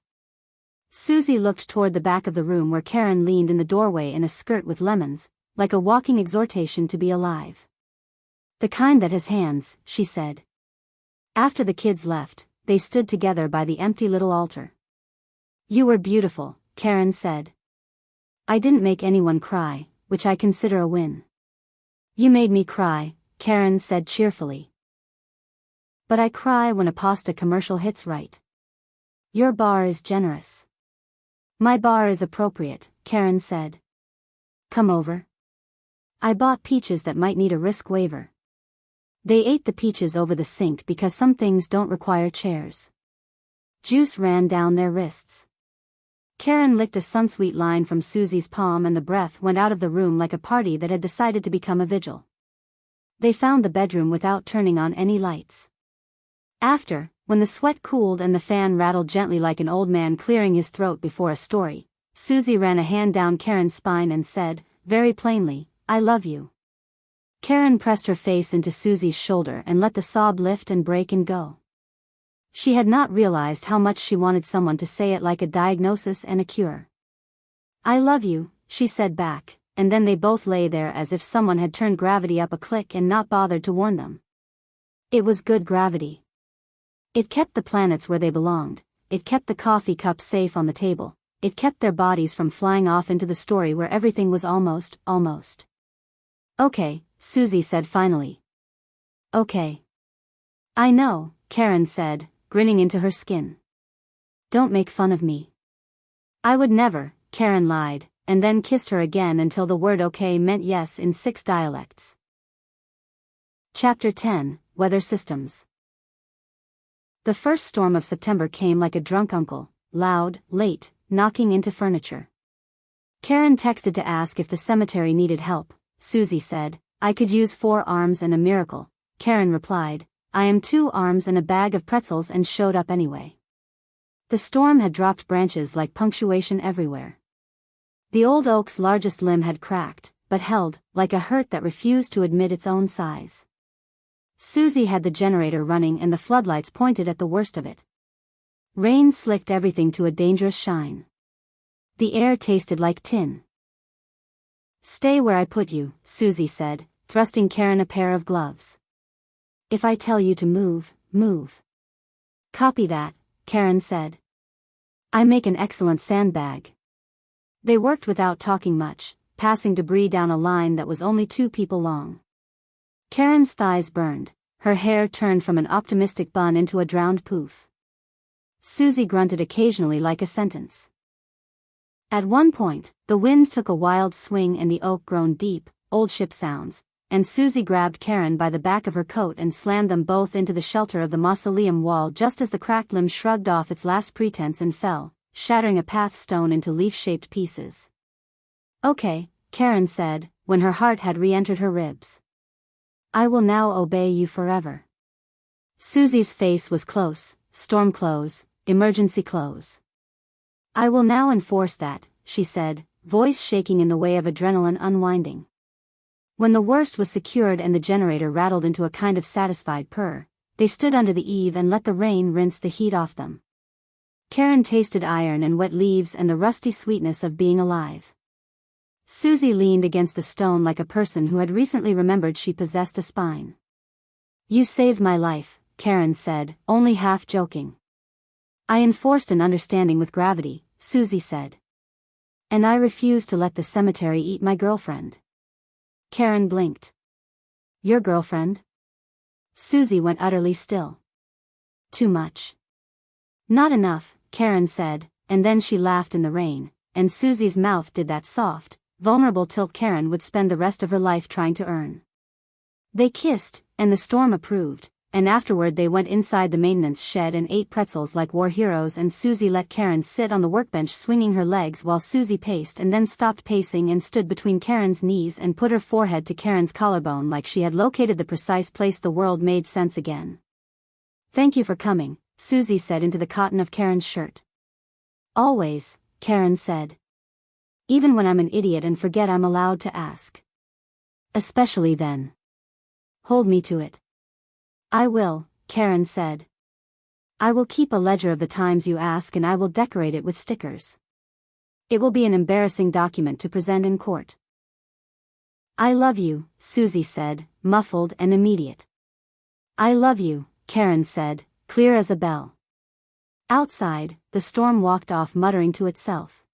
Susie looked toward the back of the room where Karen leaned in the doorway in a skirt with lemons, like a walking exhortation to be alive. The kind that has hands, she said. After the kids left, they stood together by the empty little altar. You were beautiful, Karen said. I didn't make anyone cry, which I consider a win. You made me cry, Karen said cheerfully. But I cry when a pasta commercial hits right. Your bar is generous. My bar is appropriate, Karen said. Come over. I bought peaches that might need a risk waiver. They ate the peaches over the sink because some things don't require chairs. Juice ran down their wrists. Karen licked a sunsweet line from Susie's palm and the breath went out of the room like a party that had decided to become a vigil. They found the bedroom without turning on any lights. After, when the sweat cooled and the fan rattled gently like an old man clearing his throat before a story, Susie ran a hand down Karen's spine and said, very plainly, I love you. Karen pressed her face into Susie's shoulder and let the sob lift and break and go. She had not realized how much she wanted someone to say it like a diagnosis and a cure. I love you, she said back, and then they both lay there as if someone had turned gravity up a click and not bothered to warn them. It was good gravity. It kept the planets where they belonged, it kept the coffee cups safe on the table, it kept their bodies from flying off into the story where everything was almost. Okay, Susie said finally. Okay. I know, Karen said, grinning into her skin. Don't make fun of me. I would never, Karen lied, and then kissed her again until the word okay meant yes in 6 dialects. Chapter 10, Weather Systems. The first storm of September came like a drunk uncle, loud, late, knocking into furniture. Karen texted to ask if the cemetery needed help. Susie said, I could use 4 arms and a miracle. Karen replied, I am 2 arms and a bag of pretzels, and showed up anyway. The storm had dropped branches like punctuation everywhere. The old oak's largest limb had cracked, but held, like a hurt that refused to admit its own size. Susie had the generator running and the floodlights pointed at the worst of it. Rain slicked everything to a dangerous shine. The air tasted like tin. Stay where I put you, Susie said, thrusting Karen a pair of gloves. If I tell you to move, move. Copy that, Karen said. I make an excellent sandbag. They worked without talking much, passing debris down a line that was only 2 people long. Karen's thighs burned, her hair turned from an optimistic bun into a drowned poof. Susie grunted occasionally like a sentence. At one point, the wind took a wild swing and the oak groaned deep, old ship sounds, and Susie grabbed Karen by the back of her coat and slammed them both into the shelter of the mausoleum wall just as the cracked limb shrugged off its last pretense and fell, shattering a path stone into leaf-shaped pieces. Okay, Karen said, when her heart had re-entered her ribs. I will now obey you forever. Susie's face was close, storm close, emergency close. I will now enforce that, she said, voice shaking in the way of adrenaline unwinding. When the worst was secured and the generator rattled into a kind of satisfied purr, they stood under the eave and let the rain rinse the heat off them. Karen tasted iron and wet leaves and the rusty sweetness of being alive. Susie leaned against the stone like a person who had recently remembered she possessed a spine. You saved my life, Karen said, only half joking. I enforced an understanding with gravity, Susie said. And I refuse to let the cemetery eat my girlfriend. Karen blinked. Your girlfriend? Susie went utterly still. Too much. Not enough, Karen said, and then she laughed in the rain, and Susie's mouth did that soft, vulnerable tilt Karen would spend the rest of her life trying to earn. They kissed, and the storm approved, and afterward they went inside the maintenance shed and ate pretzels like war heroes, and Susie let Karen sit on the workbench swinging her legs while Susie paced and then stopped pacing and stood between Karen's knees and put her forehead to Karen's collarbone like she had located the precise place the world made sense again. Thank you for coming, Susie said into the cotton of Karen's shirt. Always, Karen said. Even when I'm an idiot and forget I'm allowed to ask. Especially then. Hold me to it. I will, Karen said. I will keep a ledger of the times you ask and I will decorate it with stickers. It will be an embarrassing document to present in court. I love you, Susie said, muffled and immediate. I love you, Karen said, clear as a bell. Outside, the storm walked off muttering to itself.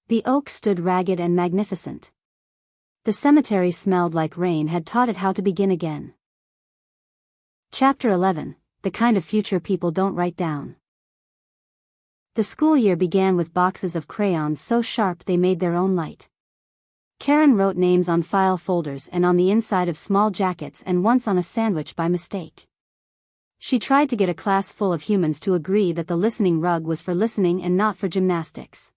The oak stood ragged and magnificent. The cemetery smelled like rain had taught it how to begin again. Chapter 11, The Kind of Future People Don't Write Down. The school year began with boxes of crayons so sharp they made their own light. Karen wrote names on file folders and on the inside of small jackets and once on a sandwich by mistake. She tried to get a class full of humans to agree that the listening rug was for listening and not for gymnastics.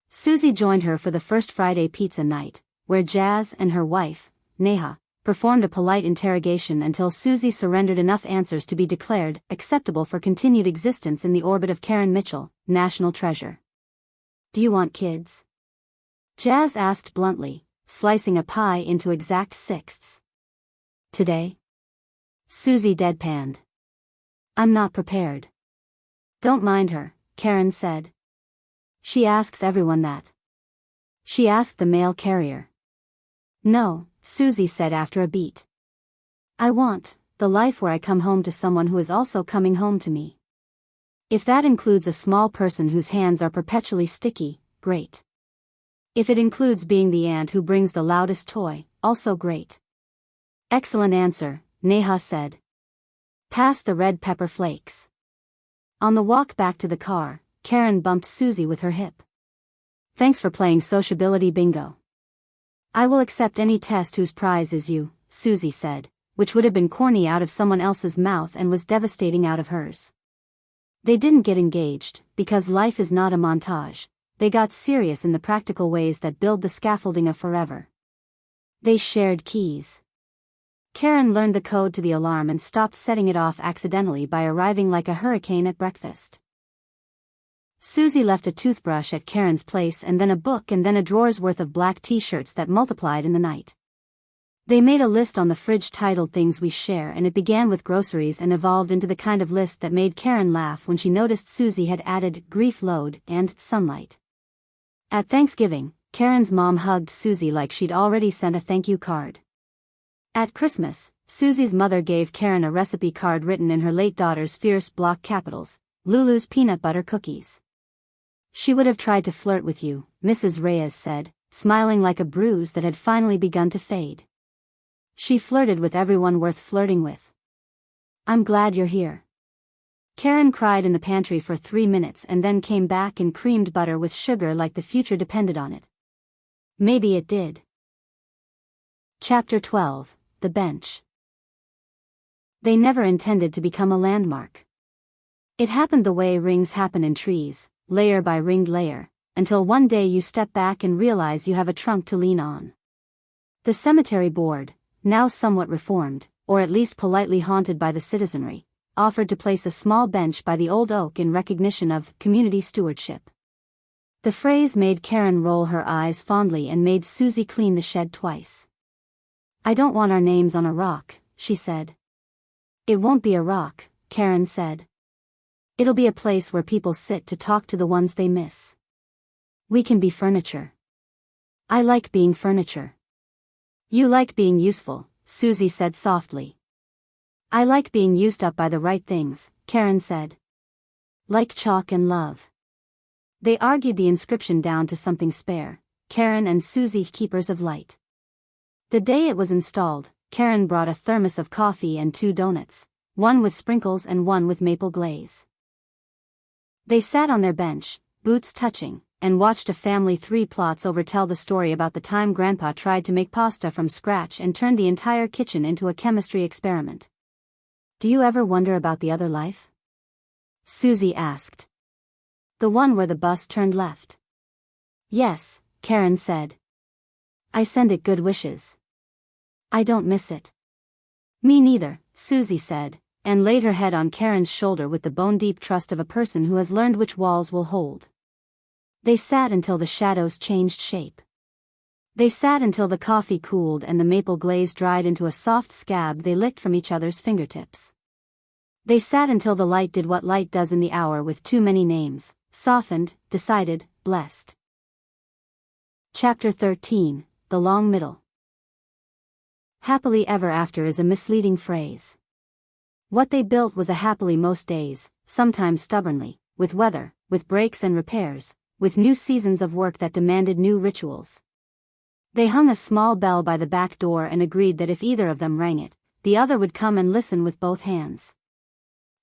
Susie joined her for the first Friday pizza night, where Jazz and her wife, Neha, performed a polite interrogation until Susie surrendered enough answers to be declared acceptable for continued existence in the orbit of Karen Mitchell, national treasure. Do you want kids? Jazz asked bluntly, slicing a pie into exact sixths. Today? Susie deadpanned. I'm not prepared. Don't mind her, Karen said. She asks everyone that. She asked the mail carrier. No, Susie said after a beat. I want the life where I come home to someone who is also coming home to me. If that includes a small person whose hands are perpetually sticky, great. If it includes being the aunt who brings the loudest toy, also great. Excellent answer, Neha said. Pass the red pepper flakes. On the walk back to the car, Karen bumped Susie with her hip. Thanks for playing sociability bingo. I will accept any test whose prize is you, Susie said, which would have been corny out of someone else's mouth and was devastating out of hers. They didn't get engaged, because life is not a montage. They got serious in the practical ways that build the scaffolding of forever. They shared keys. Karen learned the code to the alarm and stopped setting it off accidentally by arriving like a hurricane at breakfast. Susie left a toothbrush at Karen's place and then a book and then a drawer's worth of black t-shirts that multiplied in the night. They made a list on the fridge titled Things We Share, and it began with groceries and evolved into the kind of list that made Karen laugh when she noticed Susie had added grief load and sunlight. At Thanksgiving, Karen's mom hugged Susie like she'd already sent a thank you card. At Christmas, Susie's mother gave Karen a recipe card written in her late daughter's fierce block capitals, Lulu's peanut butter cookies. She would have tried to flirt with you, Mrs. Reyes said, smiling like a bruise that had finally begun to fade. She flirted with everyone worth flirting with. I'm glad you're here. Karen cried in the pantry for 3 minutes and then came back in creamed butter with sugar like the future depended on it. Maybe it did. Chapter 12, The Bench. They never intended to become a landmark. It happened the way rings happen in trees, layer by ringed layer, until one day you step back and realize you have a trunk to lean on. The cemetery board, now somewhat reformed, or at least politely haunted by the citizenry, offered to place a small bench by the old oak in recognition of community stewardship. The phrase made Karen roll her eyes fondly and made Susie clean the shed twice. I don't want our names on a rock, she said. It won't be a rock, Karen said. It'll be a place where people sit to talk to the ones they miss. We can be furniture. I like being furniture. You like being useful, Susie said softly. I like being used up by the right things, Karen said. Like chalk and love. They argued the inscription down to something spare, Karen and Susie keepers of light. The day it was installed, Karen brought a thermos of coffee and 2 donuts, one with sprinkles and one with maple glaze. They sat on their bench, boots touching, and watched a family 3 plots over tell the story about the time Grandpa tried to make pasta from scratch and turned the entire kitchen into a chemistry experiment. Do you ever wonder about the other life? Susie asked. The one where the bus turned left. Yes, Karen said. I send it good wishes. I don't miss it. Me neither, Susie said, and laid her head on Karen's shoulder with the bone-deep trust of a person who has learned which walls will hold. They sat until the shadows changed shape. They sat until the coffee cooled and the maple glaze dried into a soft scab they licked from each other's fingertips. They sat until the light did what light does in the hour with too many names, softened, decided, blessed. Chapter 13, The Long Middle. Happily ever after is a misleading phrase. What they built was a happily most days, sometimes stubbornly, with weather, with breaks and repairs, with new seasons of work that demanded new rituals. They hung a small bell by the back door and agreed that if either of them rang it, the other would come and listen with both hands.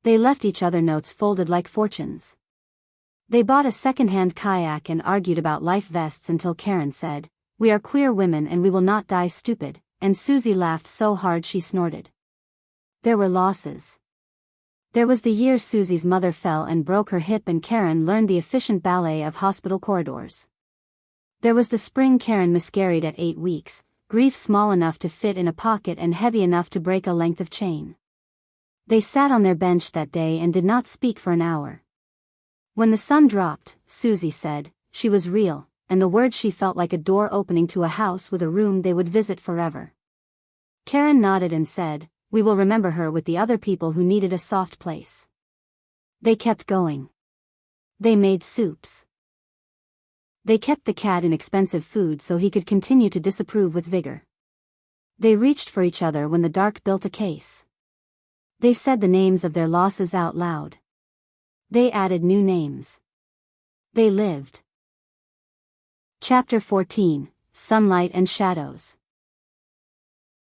They left each other notes folded like fortunes. They bought a second-hand kayak and argued about life vests until Karen said, "We are queer women and we will not die stupid," and Susie laughed so hard she snorted. There were losses. There was the year Susie's mother fell and broke her hip and Karen learned the efficient ballet of hospital corridors. There was the spring Karen miscarried at 8 weeks, grief small enough to fit in a pocket and heavy enough to break a length of chain. They sat on their bench that day and did not speak for an hour. When the sun dropped, Susie said, she was real, and the word she felt like a door opening to a house with a room they would visit forever. Karen nodded and said, "We will remember her with the other people who needed a soft place." They kept going. They made soups. They kept the cat in expensive food so he could continue to disapprove with vigor. They reached for each other when the dark built a case. They said the names of their losses out loud. They added new names. They lived. Chapter 14, Sunlight and Shadows.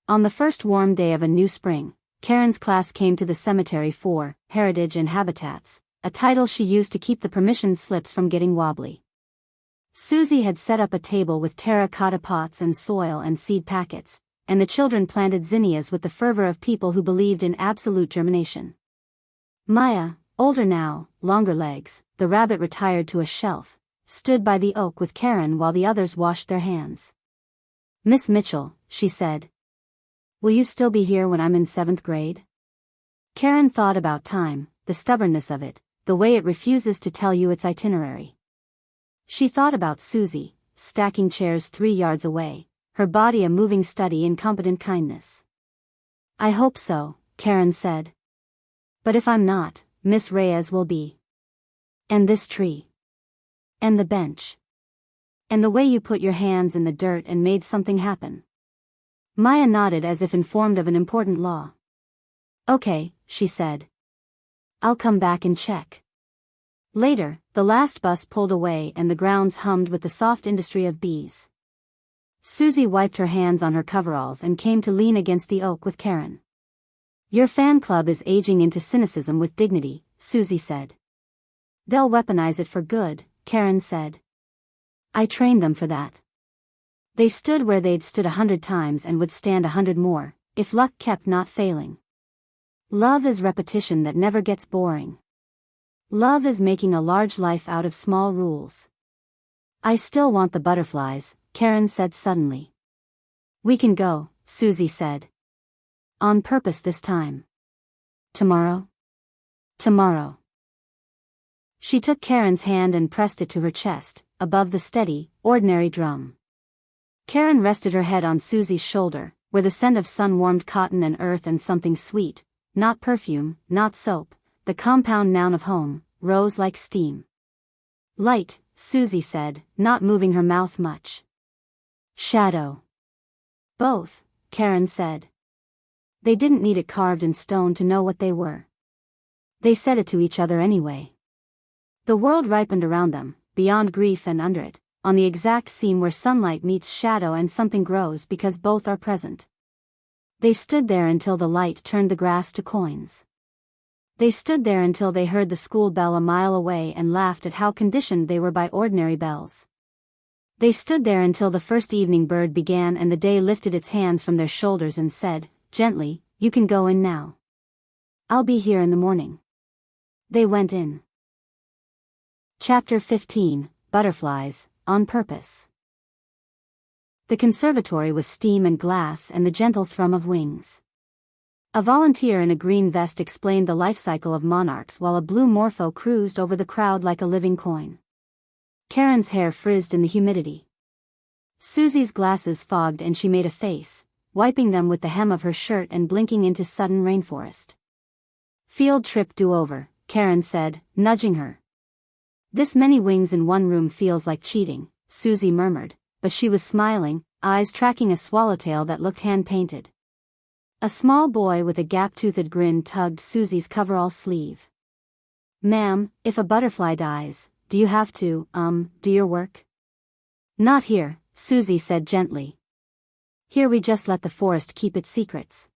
On the first warm day of a new spring, Karen's class came to the cemetery for Heritage and Habitats, a title she used to keep the permission slips from getting wobbly. Susie had set up a table with terracotta pots and soil and seed packets, and the children planted zinnias with the fervor of people who believed in absolute germination. Maya, older now, longer legs, the rabbit retired to a shelf, stood by the oak with Karen while the others washed their hands. "Miss Mitchell," she said, "will you still be here when I'm in 7th grade?" Karen thought about time, the stubbornness of it, the way it refuses to tell you its itinerary. She thought about Susie, stacking chairs 3 yards away, her body a moving study in competent kindness. "I hope so," Karen said. "But if I'm not, Miss Reyes will be. And this tree. And the bench. And the way you put your hands in the dirt and made something happen." Maya nodded as if informed of an important law. "Okay," she said. "I'll come back and check." Later, the last bus pulled away and the grounds hummed with the soft industry of bees. Susie wiped her hands on her coveralls and came to lean against the oak with Karen. "Your fan club is aging into cynicism with dignity," Susie said. "They'll weaponize it for good," Karen said. "I trained them for that. They stood where they'd stood 100 times and would stand 100 more, if luck kept not failing. Love is repetition that never gets boring. Love is making a large life out of small rules." "I still want the butterflies," Karen said suddenly. "We can go," Susie said. "On purpose this time." "Tomorrow?" "Tomorrow." She took Karen's hand and pressed it to her chest, above the steady, ordinary drum. Karen rested her head on Susie's shoulder, where the scent of sun-warmed cotton and earth and something sweet, not perfume, not soap, the compound noun of home, rose like steam. "Light," Susie said, not moving her mouth much. "Shadow." "Both," Karen said. They didn't need it carved in stone to know what they were. They said it to each other anyway. The world ripened around them, beyond grief and under it, on the exact seam where sunlight meets shadow and something grows because both are present. They stood there until the light turned the grass to coins. They stood there until they heard the school bell a mile away and laughed at how conditioned they were by ordinary bells. They stood there until the first evening bird began and the day lifted its hands from their shoulders and said, gently, "You can go in now. I'll be here in the morning." They went in. Chapter 15, Butterflies, on Purpose. The conservatory was steam and glass and the gentle thrum of wings. A volunteer in a green vest explained the life cycle of monarchs while a blue morpho cruised over the crowd like a living coin. Karen's hair frizzed in the humidity. Susie's glasses fogged and she made a face, wiping them with the hem of her shirt and blinking into sudden rainforest. "Field trip do-over," Karen said, nudging her. "This many wings in one room feels like cheating," Susie murmured, but she was smiling, eyes tracking a swallowtail that looked hand-painted. A small boy with a gap-toothed grin tugged Susie's coverall sleeve. "Ma'am, if a butterfly dies, do you have to, do your work?" "Not here," Susie said gently. "Here we just let the forest keep its secrets."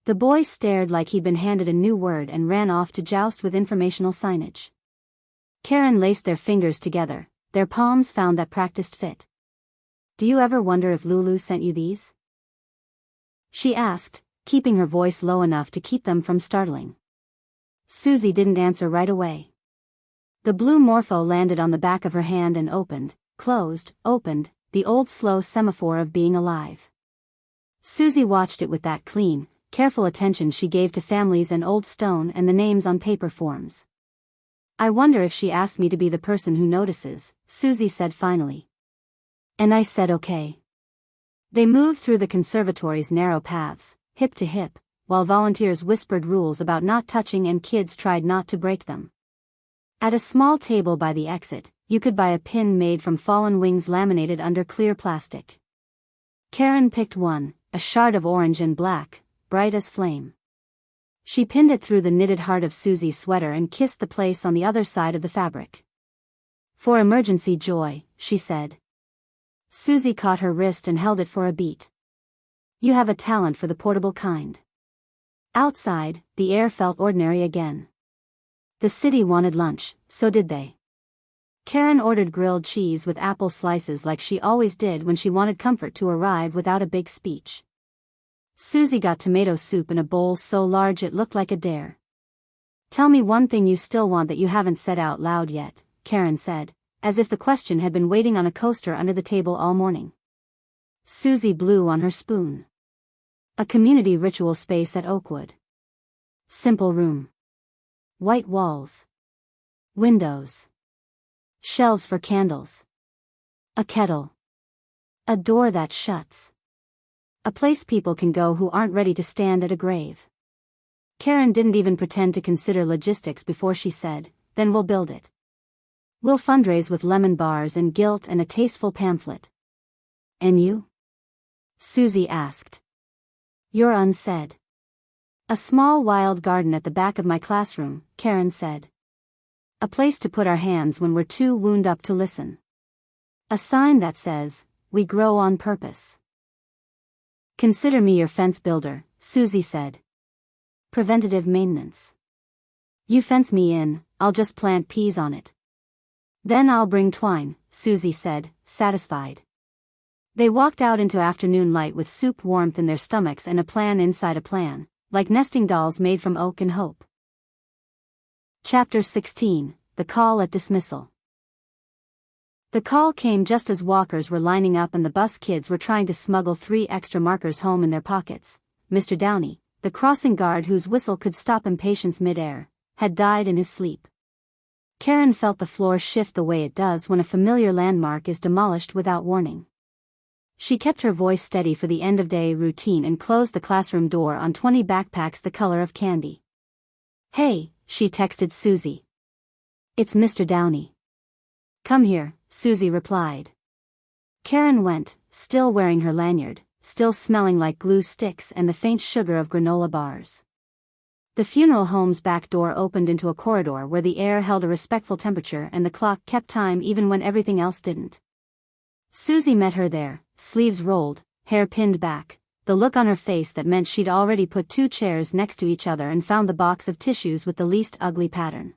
The boy stared like he'd been handed a new word and ran off to joust with informational signage. Karen laced their fingers together, their palms found that practiced fit. "Do you ever wonder if Lulu sent you these?" she asked, keeping her voice low enough to keep them from startling. Susie didn't answer right away. The blue morpho landed on the back of her hand and opened, closed, opened, the old slow semaphore of being alive. Susie watched it with that clean, careful attention she gave to families and old stone and the names on paper forms. "I wonder if she asked me to be the person who notices," Susie said finally. And I said okay. They moved through the conservatory's narrow paths, hip to hip, while volunteers whispered rules about not touching and kids tried not to break them. At a small table by the exit, you could buy a pin made from fallen wings laminated under clear plastic. Karen picked one, a shard of orange and black, bright as flame. She pinned it through the knitted heart of Susie's sweater and kissed the place on the other side of the fabric. For emergency joy, she said. Susie caught her wrist and held it for a beat. You have a talent for the portable kind. Outside, the air felt ordinary again. The city wanted lunch, so did they. Karen ordered grilled cheese with apple slices like she always did when she wanted comfort to arrive without a big speech. Susie got tomato soup in a bowl so large it looked like a dare. Tell me one thing you still want that you haven't said out loud yet, Karen said, as if the question had been waiting on a coaster under the table all morning. Susie blew on her spoon. A community ritual space at Oakwood. Simple room. White walls. Windows. Shelves for candles. A kettle. A door that shuts. A place people can go who aren't ready to stand at a grave. Karen didn't even pretend to consider logistics before she said, then we'll build it. We'll fundraise with lemon bars and guilt and a tasteful pamphlet. And you? Susie asked. You're unsaid. A small wild garden at the back of my classroom, Karen said. A place to put our hands when we're too wound up to listen. A sign that says, we grow on purpose. Consider me your fence builder, Susie said. Preventative maintenance. You fence me in, I'll just plant peas on it. Then I'll bring twine, Susie said, satisfied. They walked out into afternoon light with soup warmth in their stomachs and a plan inside a plan, like nesting dolls made from oak and hope. Chapter 16, The Call at Dismissal. The call came just as walkers were lining up and the bus kids were trying to smuggle 3 extra markers home in their pockets. Mr. Downey, the crossing guard whose whistle could stop impatience mid-air, had died in his sleep. Karen felt the floor shift the way it does when a familiar landmark is demolished without warning. She kept her voice steady for the end-of-day routine and closed the classroom door on 20 backpacks the color of candy. Hey, she texted Susie. It's Mr. Downey. Come here, Susie replied. Karen went, still wearing her lanyard, still smelling like glue sticks and the faint sugar of granola bars. The funeral home's back door opened into a corridor where the air held a respectful temperature and the clock kept time even when everything else didn't. Susie met her there, sleeves rolled, hair pinned back, the look on her face that meant she'd already put 2 chairs next to each other and found the box of tissues with the least ugly pattern.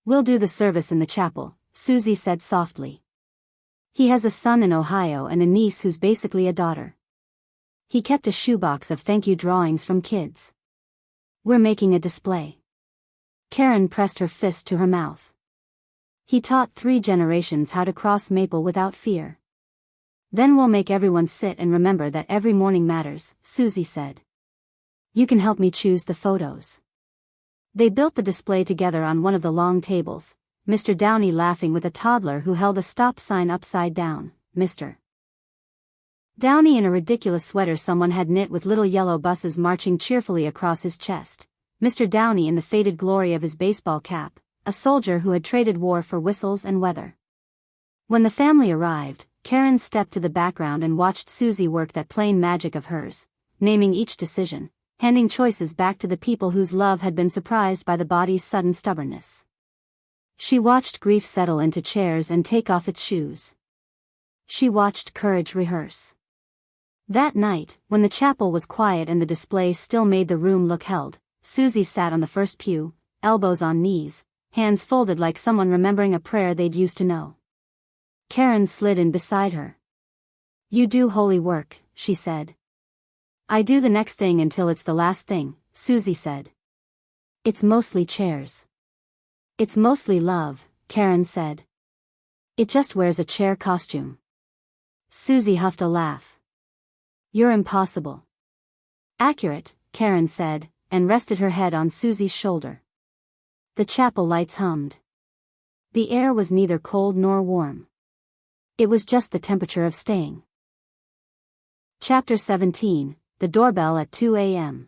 We'll do the service in the chapel, Susie said softly. He has a son in Ohio and a niece who's basically a daughter. He kept a shoebox of thank you drawings from kids. We're making a display. Karen pressed her fist to her mouth. He taught 3 generations how to cross maple without fear. Then we'll make everyone sit and remember that every morning matters, Susie said. You can help me choose the photos. They built the display together on one of the long tables, Mr. Downey laughing with a toddler who held a stop sign upside down, Mr. Downey in a ridiculous sweater someone had knit with little yellow buses marching cheerfully across his chest, Mr. Downey in the faded glory of his baseball cap, a soldier who had traded war for whistles and weather. When the family arrived, Karen stepped to the background and watched Susie work that plain magic of hers, naming each decision, handing choices back to the people whose love had been surprised by the body's sudden stubbornness. She watched grief settle into chairs and take off its shoes. She watched courage rehearse. That night, when the chapel was quiet and the display still made the room look held, Susie sat on the first pew, elbows on knees, hands folded like someone remembering a prayer they'd used to know. Karen slid in beside her. You do holy work, she said. I do the next thing until it's the last thing, Susie said. It's mostly chairs. It's mostly love, Karen said. It just wears a chair costume. Susie huffed a laugh. You're impossible. Accurate, Karen said, and rested her head on Susie's shoulder. The chapel lights hummed. The air was neither cold nor warm. It was just the temperature of staying. Chapter 17, The Doorbell at 2 a.m.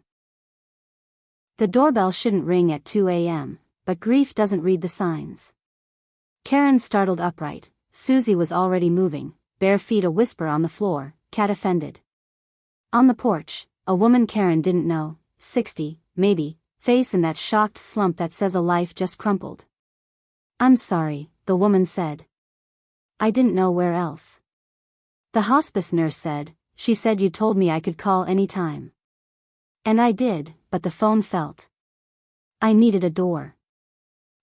The doorbell shouldn't ring at 2 a.m., but grief doesn't read the signs. Karen startled upright. Susie was already moving, bare feet a whisper on the floor, cat offended. On the porch, a woman Karen didn't know, 60, maybe, face in that shocked slump that says a life just crumpled. "I'm sorry," the woman said. "I didn't know where else." The hospice nurse said, "She said you told me I could call any time." "And I did, but the phone felt. I needed a door."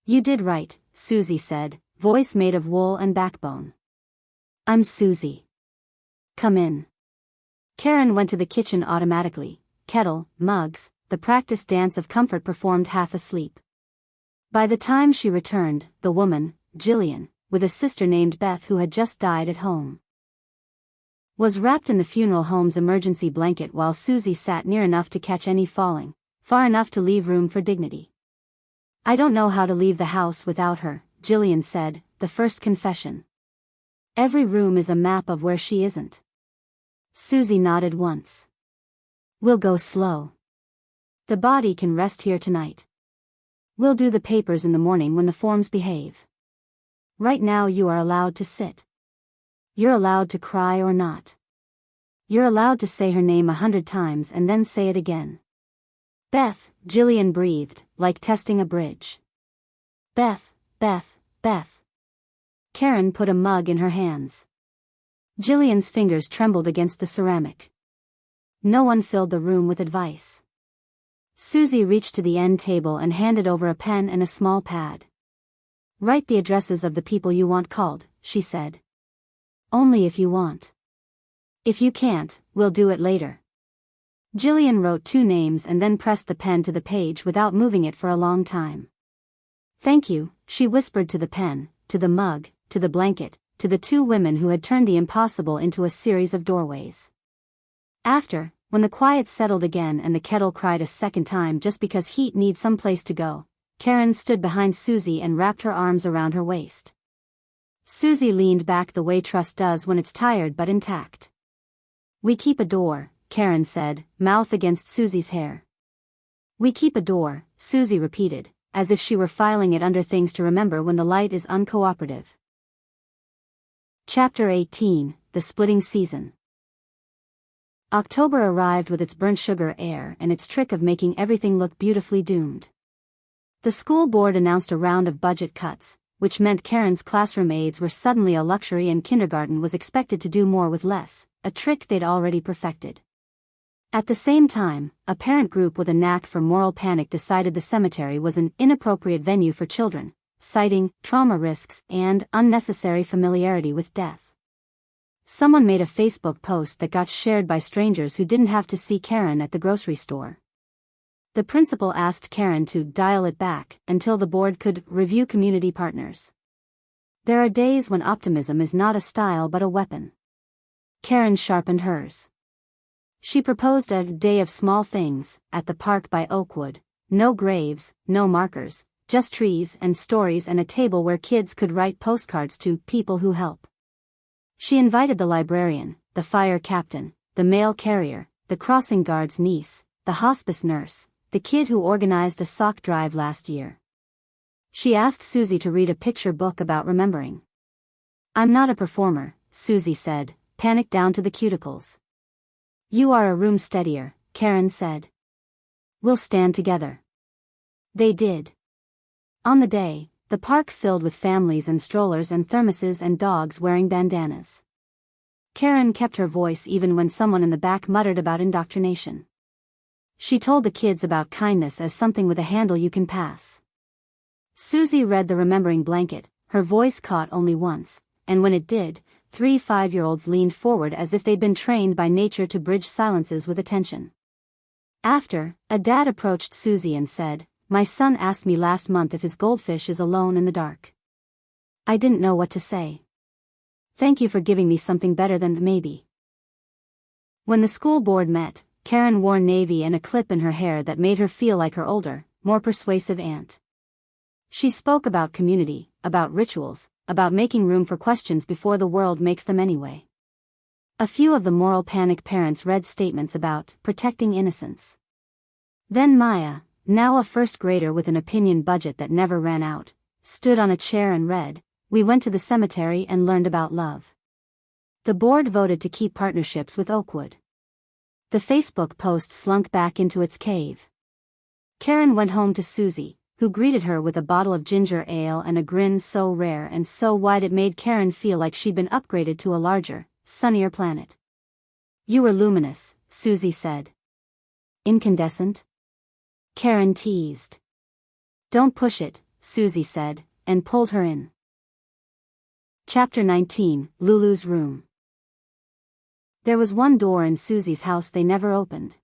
"You did right," Susie said, voice made of wool and backbone. "I'm Susie. Come in." Karen went to the kitchen automatically, kettle, mugs, the practice dance of comfort performed half asleep. By the time she returned, the woman, Jillian, with a sister named Beth who had just died at home, was wrapped in the funeral home's emergency blanket while Susie sat near enough to catch any falling, far enough to leave room for dignity. "I don't know how to leave the house without her," Jillian said, the first confession. "Every room is a map of where she isn't." Susie nodded once. "We'll go slow. The body can rest here tonight. We'll do the papers in the morning when the forms behave. Right now you are allowed to sit. You're allowed to cry or not. You're allowed to say her name 100 times and then say it again." "Beth," Jillian breathed, like testing a bridge. "Beth, Beth, Beth." Karen put a mug in her hands. Jillian's fingers trembled against the ceramic. No one filled the room with advice. Susie reached to the end table and handed over a pen and a small pad. "Write the addresses of the people you want called," she said. "Only if you want. If you can't, we'll do it later." Jillian wrote 2 names and then pressed the pen to the page without moving it for a long time. "Thank you," she whispered to the pen, to the mug, to the blanket, to the 2 women who had turned the impossible into a series of doorways. After, when the quiet settled again and the kettle cried a second time just because heat needs some place to go, Karen stood behind Susie and wrapped her arms around her waist. Susie leaned back the way trust does when it's tired but intact. "We keep a door," Karen said, mouth against Susie's hair. "We keep a door," Susie repeated, as if she were filing it under things to remember when the light is uncooperative. Chapter 18, The Splitting Season. October arrived with its burnt sugar air and its trick of making everything look beautifully doomed. The school board announced a round of budget cuts, which meant Karen's classroom aides were suddenly a luxury and kindergarten was expected to do more with less, a trick they'd already perfected. At the same time, a parent group with a knack for moral panic decided the cemetery was an inappropriate venue for children, citing trauma risks and unnecessary familiarity with death. Someone made a Facebook post that got shared by strangers who didn't have to see Karen at the grocery store. The principal asked Karen to dial it back until the board could review community partners. There are days when optimism is not a style but a weapon. Karen sharpened hers. She proposed a day of small things at the park by Oakwood. No graves, no markers, just trees and stories and a table where kids could write postcards to people who help. She invited the librarian, the fire captain, the mail carrier, the crossing guard's niece, the hospice nurse, the kid who organized a sock drive last year. She asked Susie to read a picture book about remembering. "I'm not a performer," Susie said, panicked down to the cuticles. "You are a room steadier," Karen said. "We'll stand together." They did. On the day, the park filled with families and strollers and thermoses and dogs wearing bandanas. Karen kept her voice even when someone in the back muttered about indoctrination. She told the kids about kindness as something with a handle you can pass. Susie read the remembering blanket, her voice caught only once, and when it did, 3 5-year-olds leaned forward as if they'd been trained by nature to bridge silences with attention. After, a dad approached Susie and said, "My son asked me last month if his goldfish is alone in the dark. I didn't know what to say. Thank you for giving me something better than maybe." When the school board met, Karen wore navy and a clip in her hair that made her feel like her older, more persuasive aunt. She spoke about community, about rituals, about making room for questions before the world makes them anyway. A few of the moral panic parents read statements about protecting innocence. Then Maya, now a first grader with an opinion budget that never ran out, stood on a chair and read, "We went to the cemetery and learned about love. The board voted to keep partnerships with Oakwood." The Facebook post slunk back into its cave. Karen went home to Susie, who greeted her with a bottle of ginger ale and a grin so rare and so wide it made Karen feel like she'd been upgraded to a larger, sunnier planet. "You were luminous," Susie said. "Incandescent?" Karen teased. "Don't push it," Susie said, and pulled her in. Chapter 19, Lulu's Room. There was one door in Susie's house they never opened.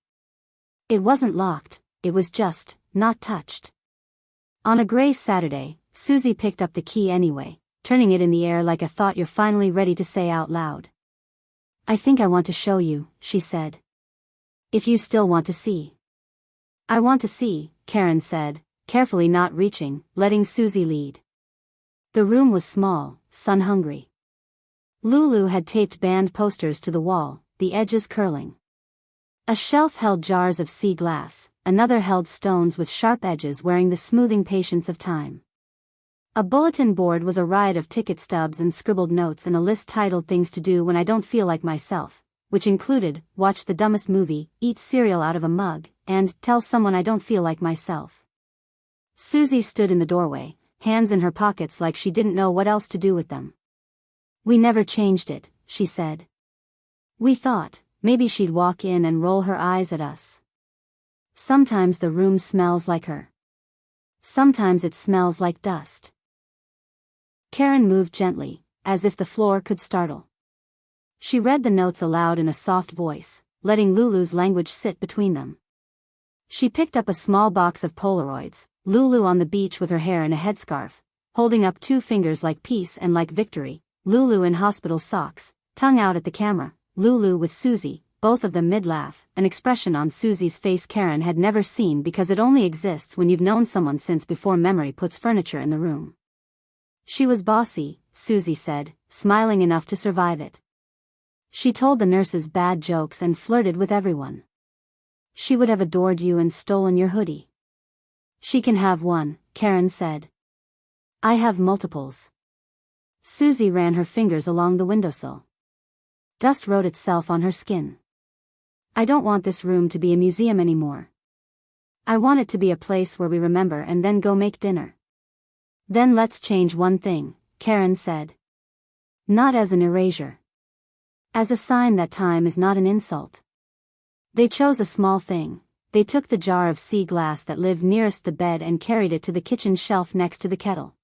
It wasn't locked, it was just, not touched. On a gray Saturday, Susie picked up the key anyway, turning it in the air like a thought you're finally ready to say out loud. "I think I want to show you," she said. "If you still want to see." "I want to see," Karen said, carefully not reaching, letting Susie lead. The room was small, sun-hungry. Lulu had taped band posters to the wall, the edges curling. A shelf held jars of sea glass, another held stones with sharp edges wearing the smoothing patience of time. A bulletin board was a riot of ticket stubs and scribbled notes and a list titled "Things to Do When I Don't Feel Like Myself," which included, "Watch the dumbest movie, eat cereal out of a mug, and tell someone I don't feel like myself." Susie stood in the doorway, hands in her pockets like she didn't know what else to do with them. "We never changed it," she said. "We thought, maybe she'd walk in and roll her eyes at us. Sometimes the room smells like her. Sometimes it smells like dust." Karen moved gently, as if the floor could startle. She read the notes aloud in a soft voice, letting Lulu's language sit between them. She picked up a small box of Polaroids, Lulu on the beach with her hair in a headscarf, holding up two fingers like peace and like victory, Lulu in hospital socks, tongue out at the camera, Lulu with Susie, both of them mid-laugh, an expression on Susie's face Karen had never seen because it only exists when you've known someone since before memory puts furniture in the room. "She was bossy," Susie said, smiling enough to survive it. "She told the nurses bad jokes and flirted with everyone. She would have adored you and stolen your hoodie." "She can have one," Karen said. "I have multiples." Susie ran her fingers along the windowsill. Dust wrote itself on her skin. "I don't want this room to be a museum anymore. I want it to be a place where we remember and then go make dinner." "Then let's change one thing," Karen said. "Not as an erasure. As a sign that time is not an insult." They chose a small thing. They took the jar of sea glass that lived nearest the bed and carried it to the kitchen shelf next to the kettle.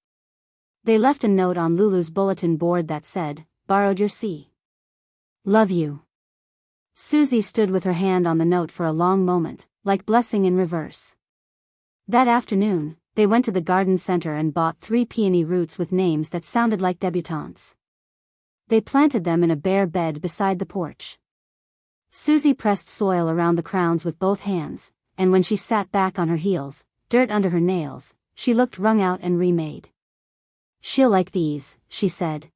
They left a note on Lulu's bulletin board that said, "Borrowed your sea. Love you." Susie stood with her hand on the note for a long moment, like blessing in reverse. That afternoon, they went to the garden center and bought 3 peony roots with names that sounded like debutantes. They planted them in a bare bed beside the porch. Susie pressed soil around the crowns with both hands, and when she sat back on her heels, dirt under her nails, she looked wrung out and remade. "She'll like these," she said.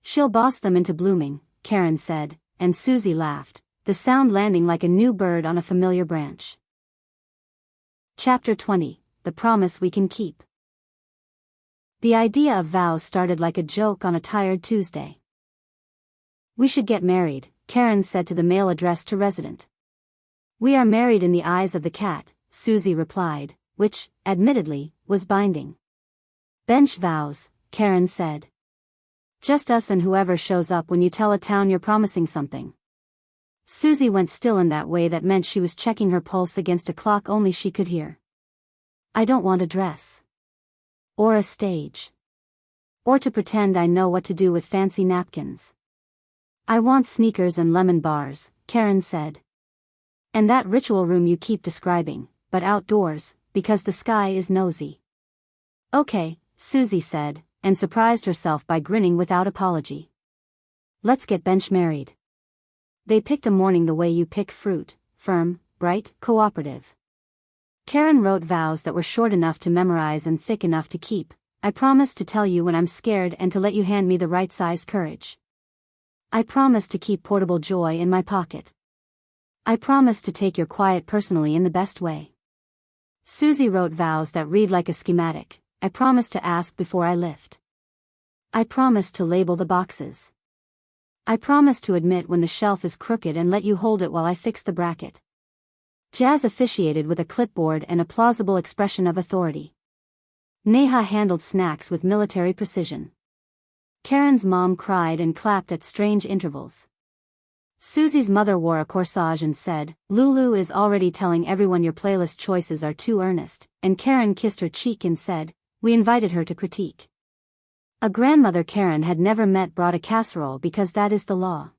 "She'll boss them into blooming," Karen said, and Susie laughed, the sound landing like a new bird on a familiar branch. Chapter 20, The Promise We Can Keep. The idea of vows started like a joke on a tired Tuesday. "We should get married," Karen said to the mail addressed to resident. "We are married in the eyes of the cat," Susie replied, which, admittedly, was binding. "Bench vows," Karen said. "Just us and whoever shows up when you tell a town you're promising something." Susie went still in that way that meant she was checking her pulse against a clock only she could hear. "I don't want a dress. Or a stage. Or to pretend I know what to do with fancy napkins. I want sneakers and lemon bars," Karen said. "And that ritual room you keep describing, but outdoors, because the sky is nosy." "Okay," Susie said, and surprised herself by grinning without apology. "Let's get bench married." They picked a morning the way you pick fruit, firm, bright, cooperative. Karen wrote vows that were short enough to memorize and thick enough to keep, I promise to tell you when I'm scared and to let you hand me the right size courage. I promise to keep portable joy in my pocket. I promise to take your quiet personally in the best way. Susie wrote vows that read like a schematic. I promise to ask before I lift. I promise to label the boxes. I promise to admit when the shelf is crooked and let you hold it while I fix the bracket. Jazz officiated with a clipboard and a plausible expression of authority. Neha handled snacks with military precision. Karen's mom cried and clapped at strange intervals. Susie's mother wore a corsage and said, "Lulu is already telling everyone your playlist choices are too earnest," and Karen kissed her cheek and said, "We invited her to critique." A grandmother Karen had never met brought a casserole because that is the law.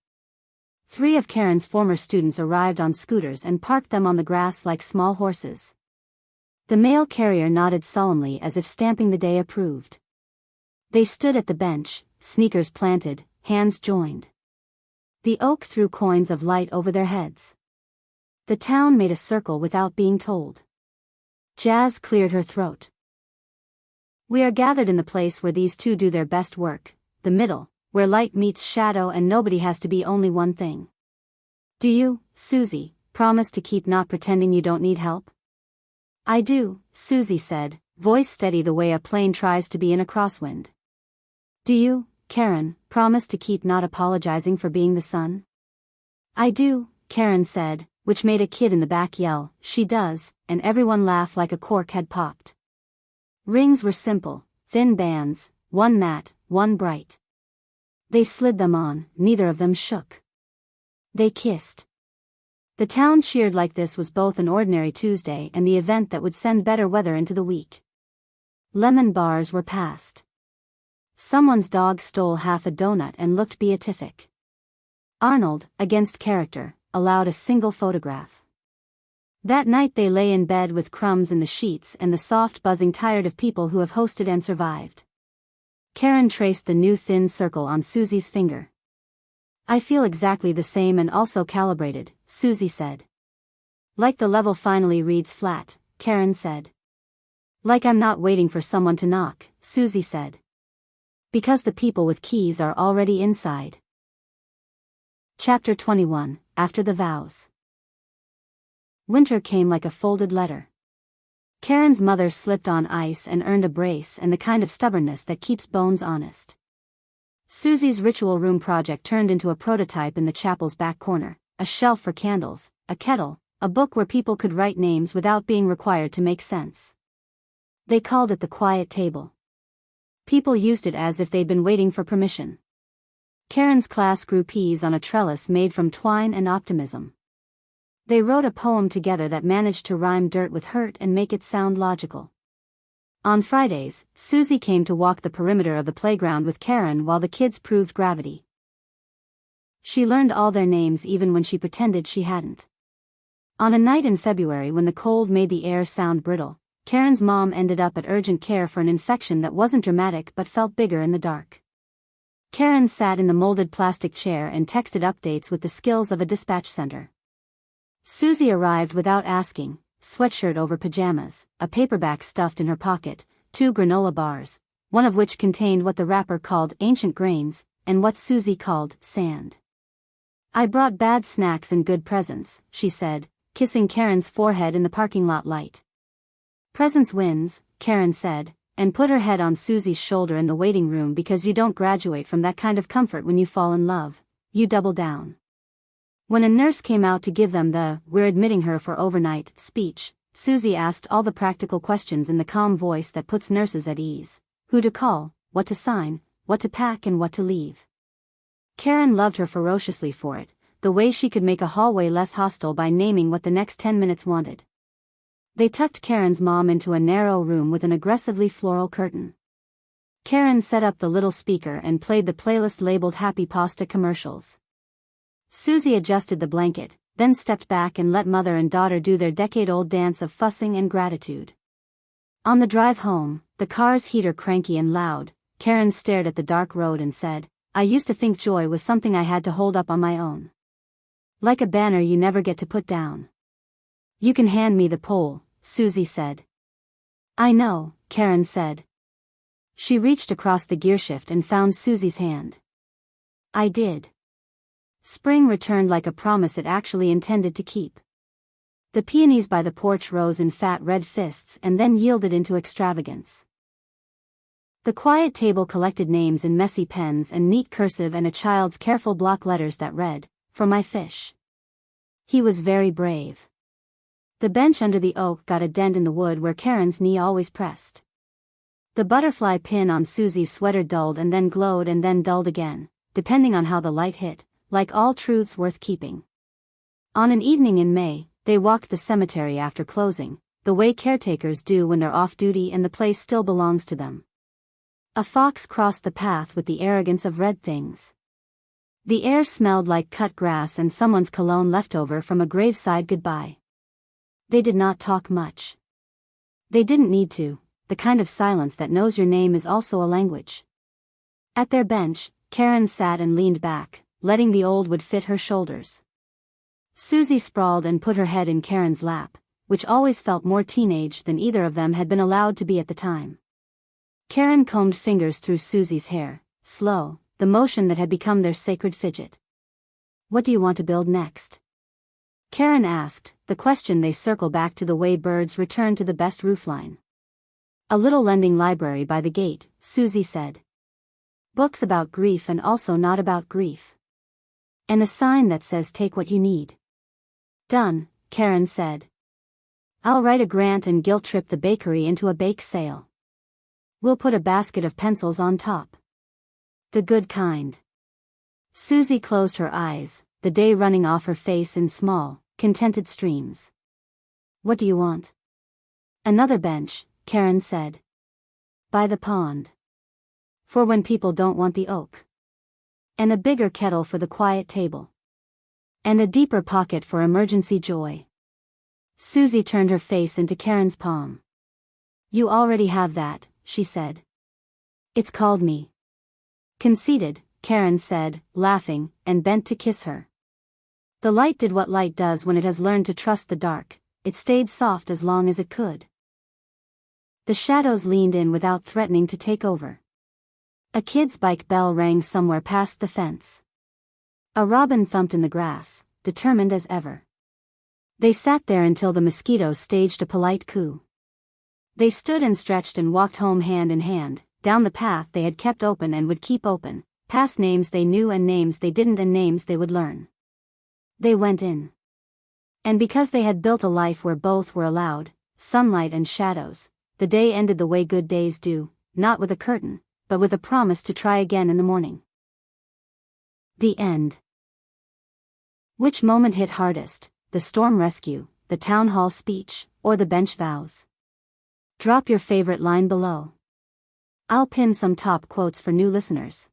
3 of Karen's former students arrived on scooters and parked them on the grass like small horses. The mail carrier nodded solemnly as if stamping the day approved. They stood at the bench, sneakers planted, hands joined. The oak threw coins of light over their heads. The town made a circle without being told. Jazz cleared her throat. We are gathered in the place where these two do their best work, the middle, where light meets shadow and nobody has to be only one thing. Do you, Susie, promise to keep not pretending you don't need help? I do, Susie said, voice steady the way a plane tries to be in a crosswind. Do you, Karen, promise to keep not apologizing for being the sun? I do, Karen said, which made a kid in the back yell, "She does," and everyone laughed like a cork had popped. Rings were simple, thin bands, one matte, one bright. They slid them on, neither of them shook. They kissed. The town cheered like this was both an ordinary Tuesday and the event that would send better weather into the week. Lemon bars were passed. Someone's dog stole half a donut and looked beatific. Arnold, against character, allowed a single photograph. That night they lay in bed with crumbs in the sheets and the soft buzzing tired of people who have hosted and survived. Karen traced the new thin circle on Susie's finger. I feel exactly the same and also calibrated, Susie said. Like the level finally reads flat, Karen said. Like I'm not waiting for someone to knock, Susie said. Because the people with keys are already inside. Chapter 21, After the Vows. Winter came like a folded letter. Karen's mother slipped on ice and earned a brace and the kind of stubbornness that keeps bones honest. Susie's ritual room project turned into a prototype in the chapel's back corner, a shelf for candles, a kettle, a book where people could write names without being required to make sense. They called it the quiet table. People used it as if they'd been waiting for permission. Karen's class grew peas on a trellis made from twine and optimism. They wrote a poem together that managed to rhyme dirt with hurt and make it sound logical. On Fridays, Susie came to walk the perimeter of the playground with Karen while the kids proved gravity. She learned all their names even when she pretended she hadn't. On a night in February when the cold made the air sound brittle, Karen's mom ended up at urgent care for an infection that wasn't dramatic but felt bigger in the dark. Karen sat in the molded plastic chair and texted updates with the skills of a dispatch center. Susie arrived without asking, sweatshirt over pajamas, a paperback stuffed in her pocket, 2 granola bars, one of which contained what the wrapper called ancient grains, and what Susie called sand. I brought bad snacks and good presents, she said, kissing Karen's forehead in the parking lot light. Presents wins, Karen said, and put her head on Susie's shoulder in the waiting room because you don't graduate from that kind of comfort when you fall in love, you double down. When a nurse came out to give them the "we're admitting her for overnight" speech, Susie asked all the practical questions in the calm voice that puts nurses at ease. Who to call, what to sign, what to pack and what to leave. Karen loved her ferociously for it, the way she could make a hallway less hostile by naming what the next 10 minutes wanted. They tucked Karen's mom into a narrow room with an aggressively floral curtain. Karen set up the little speaker and played the playlist labeled Happy Pasta commercials. Susie adjusted the blanket, then stepped back and let mother and daughter do their decade-old dance of fussing and gratitude. On the drive home, the car's heater cranky and loud, Karen stared at the dark road and said, I used to think joy was something I had to hold up on my own. Like a banner you never get to put down. You can hand me the pole, Susie said. I know, Karen said. She reached across the gearshift and found Susie's hand. I did. Spring returned like a promise it actually intended to keep. The peonies by the porch rose in fat red fists and then yielded into extravagance. The quiet table collected names in messy pens and neat cursive and a child's careful block letters that read, "For my fish." He was very brave. The bench under the oak got a dent in the wood where Karen's knee always pressed. The butterfly pin on Susie's sweater dulled and then glowed and then dulled again, depending on how the light hit, like all truths worth keeping. On an evening in May, they walked the cemetery after closing, the way caretakers do when they're off duty and the place still belongs to them. A fox crossed the path with the arrogance of red things. The air smelled like cut grass and someone's cologne left over from a graveside goodbye. They did not talk much. They didn't need to, the kind of silence that knows your name is also a language. At their bench, Karen sat and leaned back, letting the old wood fit her shoulders. Susie sprawled and put her head in Karen's lap, which always felt more teenage than either of them had been allowed to be at the time. Karen combed fingers through Susie's hair, slow, the motion that had become their sacred fidget. What do you want to build next? Karen asked, the question they circle back to the way birds return to the best roofline. A little lending library by the gate, Susie said. Books about grief and also not about grief. And a sign that says take what you need. Done, Karen said. I'll write a grant and guilt trip the bakery into a bake sale. We'll put a basket of pencils on top. The good kind. Susie closed her eyes, the day running off her face in small, contented streams. What do you want? Another bench, Karen said. By the pond. For when people don't want the oak. And a bigger kettle for the quiet table. And a deeper pocket for emergency joy. Susie turned her face into Karen's palm. You already have that, she said. It's called me. Conceited, Karen said, laughing, and bent to kiss her. The light did what light does when it has learned to trust the dark, it stayed soft as long as it could. The shadows leaned in without threatening to take over. A kid's bike bell rang somewhere past the fence. A robin thumped in the grass, determined as ever. They sat there until the mosquitoes staged a polite coup. They stood and stretched and walked home hand in hand, down the path they had kept open and would keep open, past names they knew and names they didn't and names they would learn. They went in. And because they had built a life where both were allowed, sunlight and shadows, the day ended the way good days do, not with a curtain, but with a promise to try again in the morning. The end. Which moment hit hardest, the storm rescue, the town hall speech, or the bench vows? Drop your favorite line below. I'll pin some top quotes for new listeners.